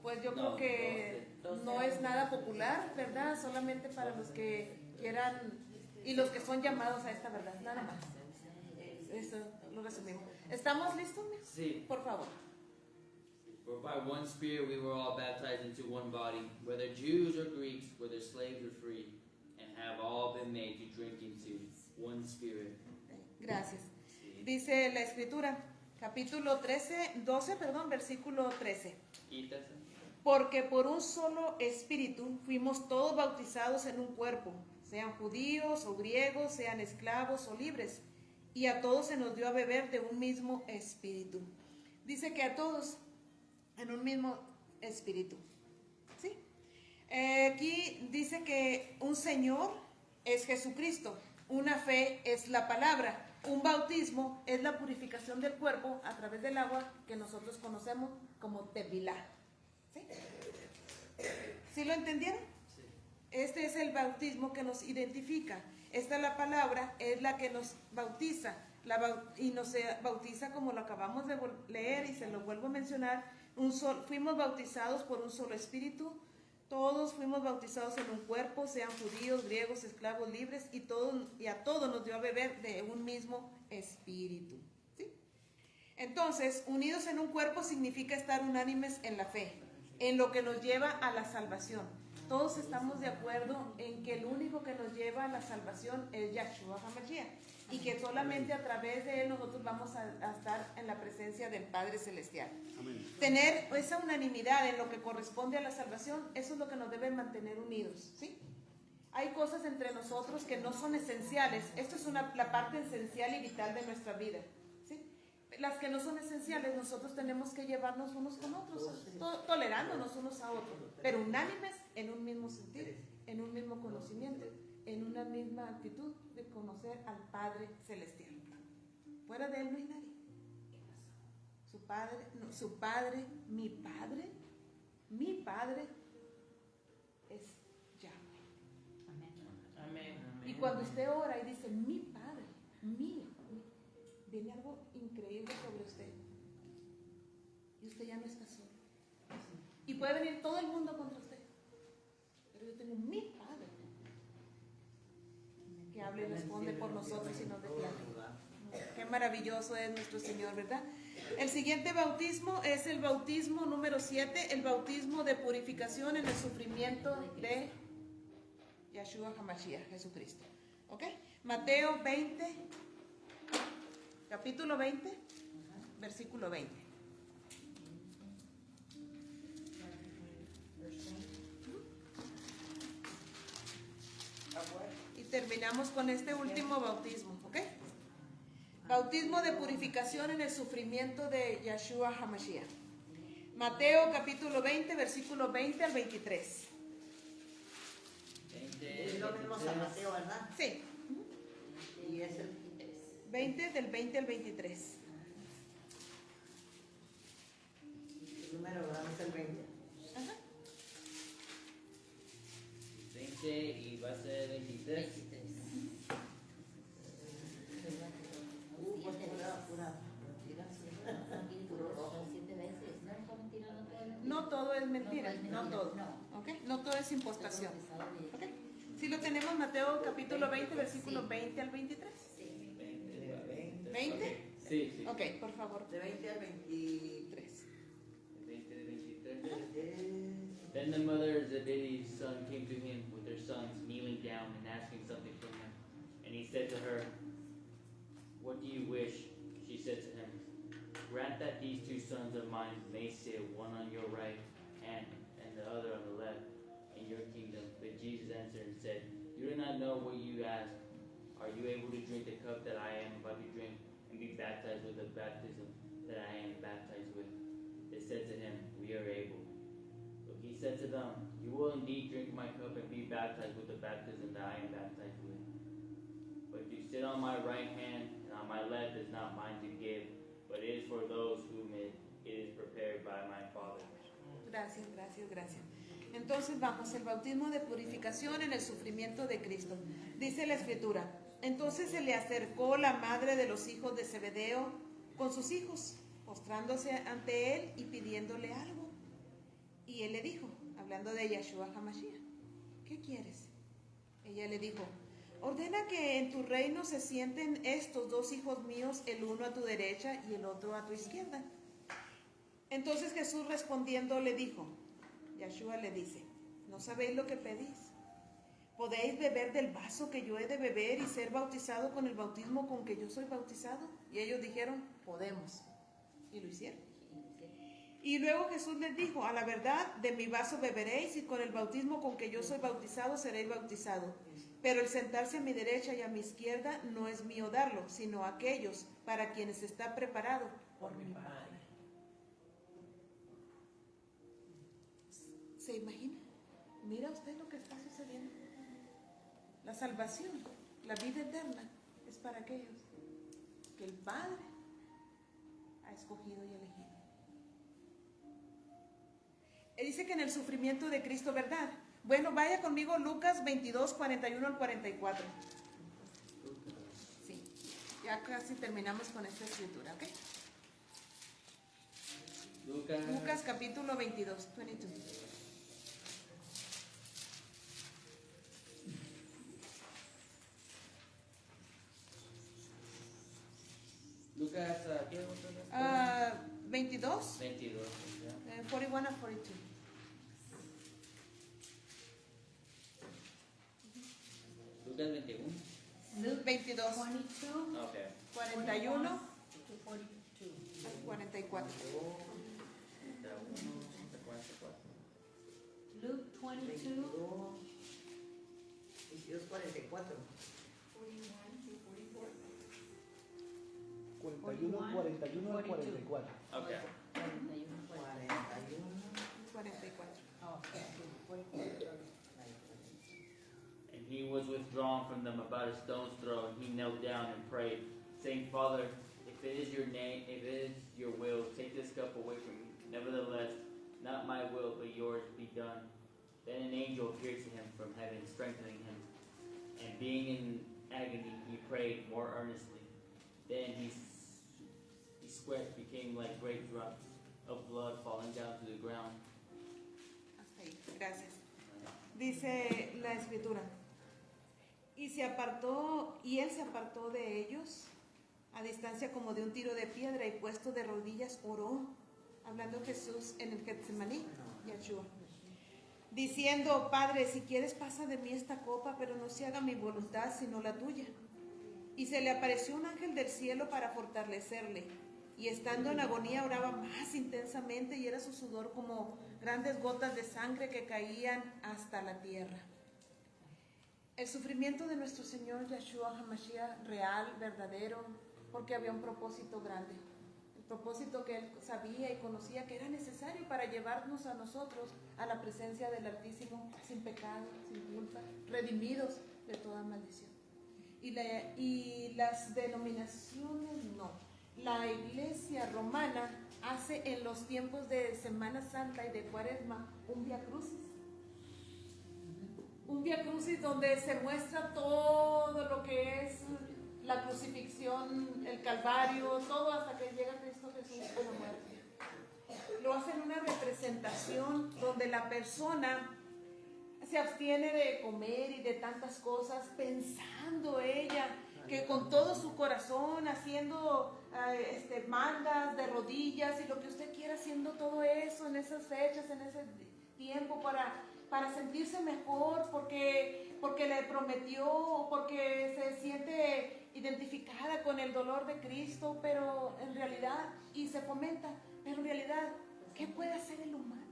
pues yo creo que no es nada popular, ¿verdad? Solamente para los que quieran y los que son llamados a esta verdad, nada más. Eso lo resumimos. ¿Estamos listos? Sí. Por favor. For by one Spirit we were all baptized into one body, whether Jews or Greeks, whether slaves or free, and have all been made to drink into one spirit. Gracias. Dice la Escritura, capítulo 12, versículo 13. Quítase. Porque por un solo espíritu fuimos todos bautizados en un cuerpo, sean judíos o griegos, sean esclavos o libres, y a todos se nos dio a beber de un mismo espíritu. Dice que a todos en un mismo espíritu. ¿Sí? Aquí dice que un Señor es Jesucristo, una fe es la palabra, un bautismo es la purificación del cuerpo a través del agua que nosotros conocemos como tevilá. ¿Sí? ¿Sí lo entendieron? Sí. Este es el bautismo que nos identifica. Esta es la palabra, es la que nos bautiza. Y nos bautiza como lo acabamos de leer y se lo vuelvo a mencionar. Fuimos bautizados por un solo espíritu. Todos fuimos bautizados en un cuerpo, sean judíos, griegos, esclavos, libres, y a todos nos dio a beber de un mismo espíritu. ¿Sí? Entonces, unidos en un cuerpo significa estar unánimes en la fe, en lo que nos lleva a la salvación. Todos estamos de acuerdo en que el único que nos lleva a la salvación es Yahshua HaMashiach, y que solamente a través de él nosotros vamos a estar en la presencia del Padre Celestial. Amén. Tener esa unanimidad en lo que corresponde a la salvación, eso es lo que nos debe mantener unidos, ¿sí? Hay cosas entre nosotros que no son esenciales. Esto es la parte esencial y vital de nuestra vida, ¿sí? Las que no son esenciales, nosotros tenemos que llevarnos unos con otros, tolerándonos unos a otros, pero unánimes en un mismo sentir, en un mismo conocimiento, en una misma actitud de conocer al Padre Celestial. Fuera de él no hay nadie. Su padre, mi padre es Yahweh. Amén. Y cuando usted ora y dice mi padre, viene algo increíble sobre usted. Y usted ya no está solo. Y puede venir todo el mundo contra usted. Pero yo tengo mi padre que habla y responde por nosotros y nos declara. Qué maravilloso es nuestro Señor, ¿verdad? El siguiente bautismo es el bautismo número 7, el bautismo de purificación en el sufrimiento de Yahshua HaMashiach, Jesucristo. ¿Ok? Mateo 20, capítulo 20, versículo 20. Y terminamos con este último bautismo, ¿ok? Bautismo de purificación en el sufrimiento de Yahshua HaMashiach. Mateo capítulo 20, versículo 20 al 23. Es lo mismo San Mateo, ¿verdad? Sí, Y es el 20 del 20 al 23. número, ¿verdad? Es el 20. Ajá. 20 y va a ser 23. Pues pura mentira. No todo es mentira, no todo. No. ¿Ok? No todo es impostación. ¿Ok? Si lo tenemos, Mateo capítulo 20, versículo 20 al 23. 20? Sí, sí. Ok, por favor. De 20 al 23. 20 de 23. Then the mother of Zebedee's son came to him with her sons, kneeling down and asking something from him. And he said to her, "What do you wish?" She said to him, "Grant that these two sons of mine may sit, one on your right hand and the other on the left, in your kingdom." But Jesus answered and said, "You do not know what you ask. Are you able to drink the cup that I am about to drink, and be baptized with the baptism that I am baptized with?" They said to him, "We are able." So he said to them, "You will indeed drink my cup and be baptized with the baptism that I am baptized with. But to sit on my right hand and on my left is not mine to give, but it is for those whom it is prepared by my Father." Gracias, gracias, gracias. Entonces vamos, el bautismo de purificación en el sufrimiento de Cristo. Dice la Escritura, entonces se le acercó la madre de los hijos de Zebedeo con sus hijos, postrándose ante él y pidiéndole algo. Y él le dijo, hablando de Yahshua HaMashiach, ¿qué quieres? Ella le dijo, ordena que en tu reino se sienten estos dos hijos míos, el uno a tu derecha y el otro a tu izquierda. Entonces Jesús respondiendo le dijo, Yahshua le dice, ¿no sabéis lo que pedís? ¿podéis beber del vaso que yo he de beber y ser bautizado con el bautismo con que yo soy bautizado? Y ellos dijeron, podemos. Y lo hicieron. Y luego Jesús les dijo, a la verdad, de mi vaso beberéis y con el bautismo con que yo soy bautizado seréis bautizados. Pero el sentarse a mi derecha y a mi izquierda no es mío darlo, sino a aquellos para quienes está preparado por mi Padre. ¿Se imagina? Mira usted lo que está sucediendo. La salvación, la vida eterna, es para aquellos que el Padre ha escogido y elegido. Él dice que en el sufrimiento de Cristo, ¿verdad? Bueno, vaya conmigo Lucas 22, 41 al 44. Sí, ya casi terminamos con esta escritura, ¿ok? Lucas capítulo 22, 22. Lucas, ¿qué? 22, 22. 41 a 42. Lucas 21. Luke 22, 22 Okay. 41 to 42. al 44. Luke 22, 22, 44. 41, 41 al 44. Okay. 44. And he was withdrawn from them about a stone's throw, and he knelt down and prayed, saying, Father, if it is your name, if it is your will, take this cup away from me. Nevertheless, not my will, but yours be done. Then an angel appeared to him from heaven, strengthening him. And being in agony, he prayed more earnestly. Then his sweat became like great drops of blood falling down to the ground. Hasta ahí, gracias. Dice la escritura, y él se apartó de ellos a distancia como de un tiro de piedra y puesto de rodillas oró, hablando Jesús en el Getsemaní, Yeshua, diciendo, Padre, si quieres pasa de mí esta copa, pero no se haga mi voluntad sino la tuya. Y se le apareció un ángel del cielo para fortalecerle, y estando en agonía oraba más intensamente y era su sudor como grandes gotas de sangre que caían hasta la tierra. El sufrimiento de nuestro Señor Yeshua HaMashiach real, verdadero, porque había un propósito grande. El propósito que él sabía y conocía que era necesario para llevarnos a nosotros a la presencia del Altísimo, sin pecado, sin culpa, redimidos de toda maldición. Y las denominaciones no. La iglesia romana hace en los tiempos de Semana Santa y de Cuaresma un Vía Crucis. Un Vía Crucis donde se muestra todo lo que es la crucifixión, el Calvario, todo hasta que llega Cristo Jesús a la muerte. Lo hacen una representación donde la persona se abstiene de comer y de tantas cosas, pensando ella que con todo su corazón, haciendo mandas de rodillas y lo que usted quiera, haciendo todo eso en esas fechas, en ese tiempo para sentirse mejor, porque le prometió, porque se siente identificada con el dolor de Cristo, pero en realidad, y se fomenta, pero en realidad, ¿qué puede hacer el humano?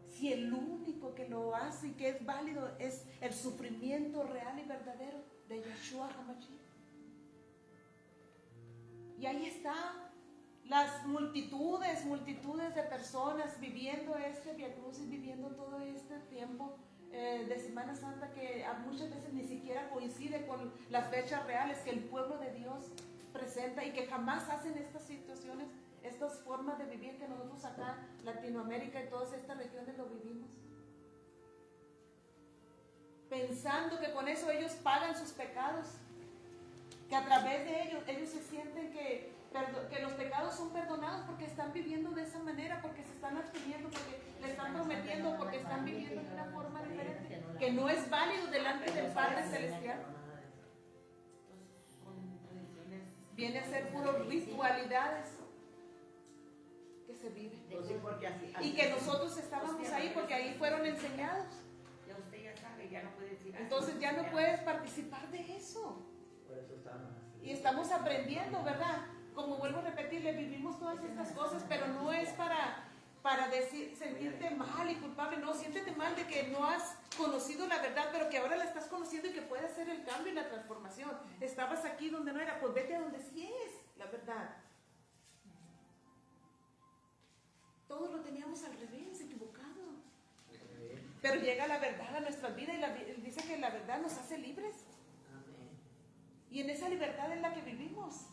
Si el único que lo hace y que es válido es el sufrimiento real y verdadero de Yeshua HaMashiach. Y ahí están las multitudes de personas viviendo este Vía Crucis, viviendo todo este tiempo de Semana Santa que muchas veces ni siquiera coincide con las fechas reales que el pueblo de Dios presenta y que jamás hacen estas situaciones, estas formas de vivir que nosotros acá, Latinoamérica y todas estas regiones lo vivimos. Pensando que con eso ellos pagan sus pecados, que a través de ellos se sienten que los pecados son perdonados porque están viviendo de esa manera, porque se están absteniendo, porque le están prometiendo, porque están viviendo de una forma diferente, que no es válido delante del Padre Celestial. Viene a ser puras ritualidades que se viven. Pues sí, porque así Y que nosotros estábamos ahí porque ahí fueron enseñados. Ya usted ya sabe que ya no puede decir. Entonces ya no puedes participar de eso. Por eso estamos así. Y estamos aprendiendo, ¿verdad? Como vuelvo a repetirle, vivimos todas estas cosas, pero no es para decir, sentirte mal y culpable. No, siéntete mal de que no has conocido la verdad, pero que ahora la estás conociendo y que puede hacer el cambio y la transformación. Estabas aquí donde no era, pues vete a donde sí es la verdad. Todos lo teníamos al revés, equivocado. Pero llega la verdad a nuestras vidas y dice que la verdad nos hace libres. Amén. Y en esa libertad es la que vivimos.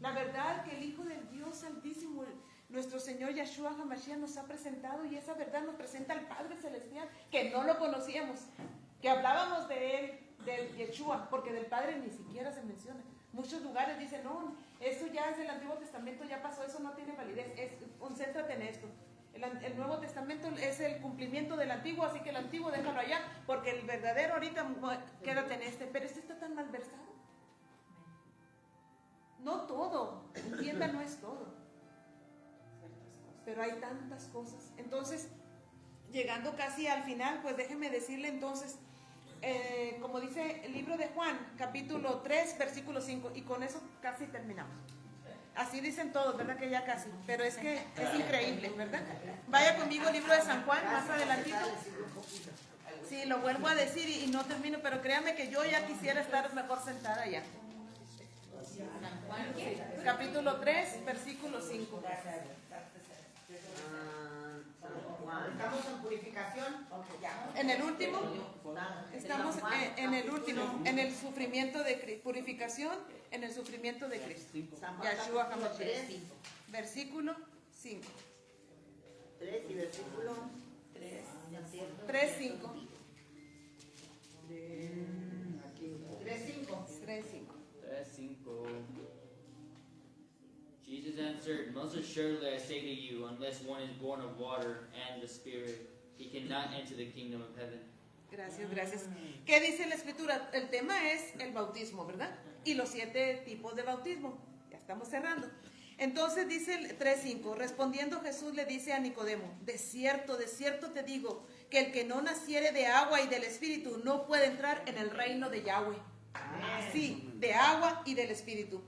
La verdad que el Hijo del Dios Altísimo, nuestro Señor Yeshua HaMashiach, nos ha presentado, y esa verdad nos presenta al Padre Celestial, que no lo conocíamos, que hablábamos de Él, del Yeshua, porque del Padre ni siquiera se menciona. Muchos lugares dicen, no, eso ya es del Antiguo Testamento, ya pasó, eso no tiene validez, concéntrate en esto. El Nuevo Testamento es el cumplimiento del Antiguo, así que el Antiguo déjalo allá, porque el verdadero ahorita quédate en este, pero este está tan malversado. No todo, entienda, no es todo, pero hay tantas cosas. Entonces, llegando casi al final, pues déjeme decirle entonces, como dice el libro de Juan, capítulo 3, versículo 5, y con eso casi terminamos. Así dicen todos, ¿verdad? Que ya casi, pero es que es increíble, ¿verdad? Vaya conmigo al libro de San Juan, más adelantito. Sí, lo vuelvo a decir y no termino, pero créame que yo ya quisiera estar mejor sentada ya. Capítulo 3, versículo 5. Estamos en purificación. En el último, estamos en el último, en el sufrimiento de Cristo, purificación en el sufrimiento de Cristo. Yeshua HaMashiach. Versículo 5. 3 y versículo 3, 5. 3:5. 3, 5. 3:5. Jesus answered, "Most assuredly I say to you, unless one is born of water and the Spirit, he cannot enter the kingdom of heaven." Gracias, gracias. ¿Qué dice la Escritura? El tema es el bautismo, ¿verdad? Y los 7 tipos de bautismo. Ya estamos cerrando. Entonces dice el 3:5, respondiendo Jesús le dice a Nicodemo, de cierto te digo, que el que no naciere de agua y del Espíritu no puede entrar en el reino de Yahweh. Así, de agua y del Espíritu.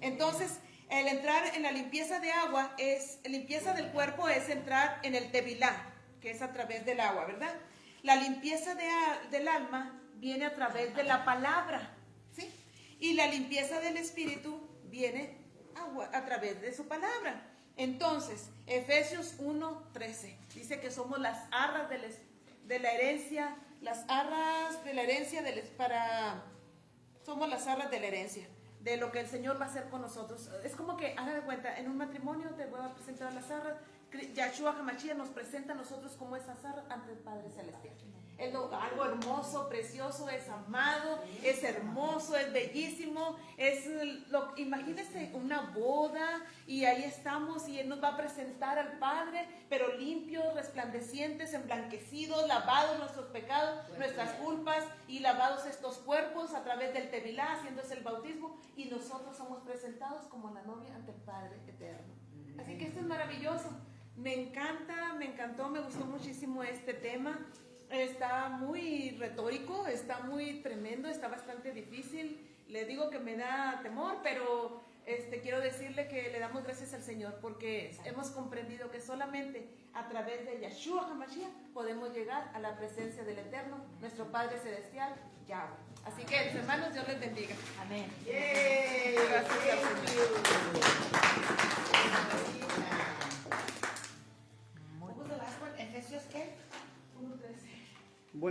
Entonces, el entrar en la limpieza de agua limpieza del cuerpo es entrar en el tevilá, que es a través del agua, ¿verdad? La limpieza del alma viene a través de la palabra, ¿sí? Y la limpieza del espíritu viene a través de su palabra. Entonces, Efesios 1:13 dice que somos las arras de la herencia, somos las arras de la herencia, de lo que el Señor va a hacer con nosotros. Es como que, haga de cuenta, en un matrimonio te voy a presentar las arras. Yeshua HaMashiach nos presenta a nosotros como esas arras ante el Padre Celestial. Es algo hermoso, precioso, es amado, es hermoso, es bellísimo. Imagínense una boda y ahí estamos y Él nos va a presentar al Padre, pero limpios, resplandecientes, emblanquecidos, lavados nuestros pecados, nuestras culpas y lavados estos cuerpos a través del tevilá, haciéndose el bautismo, y nosotros somos presentados como la novia ante el Padre eterno. Así que esto es maravilloso. Me encantó, me gustó muchísimo este tema. Está muy retórico, está muy tremendo, está bastante difícil. Le digo que me da temor, pero quiero decirle que le damos gracias al Señor porque hemos comprendido que solamente a través de Yeshua HaMashiach podemos llegar a la presencia del Eterno, nuestro Padre Celestial, Yahweh. Así que, hermanos, Dios les bendiga. Amén. Gracias al Señor.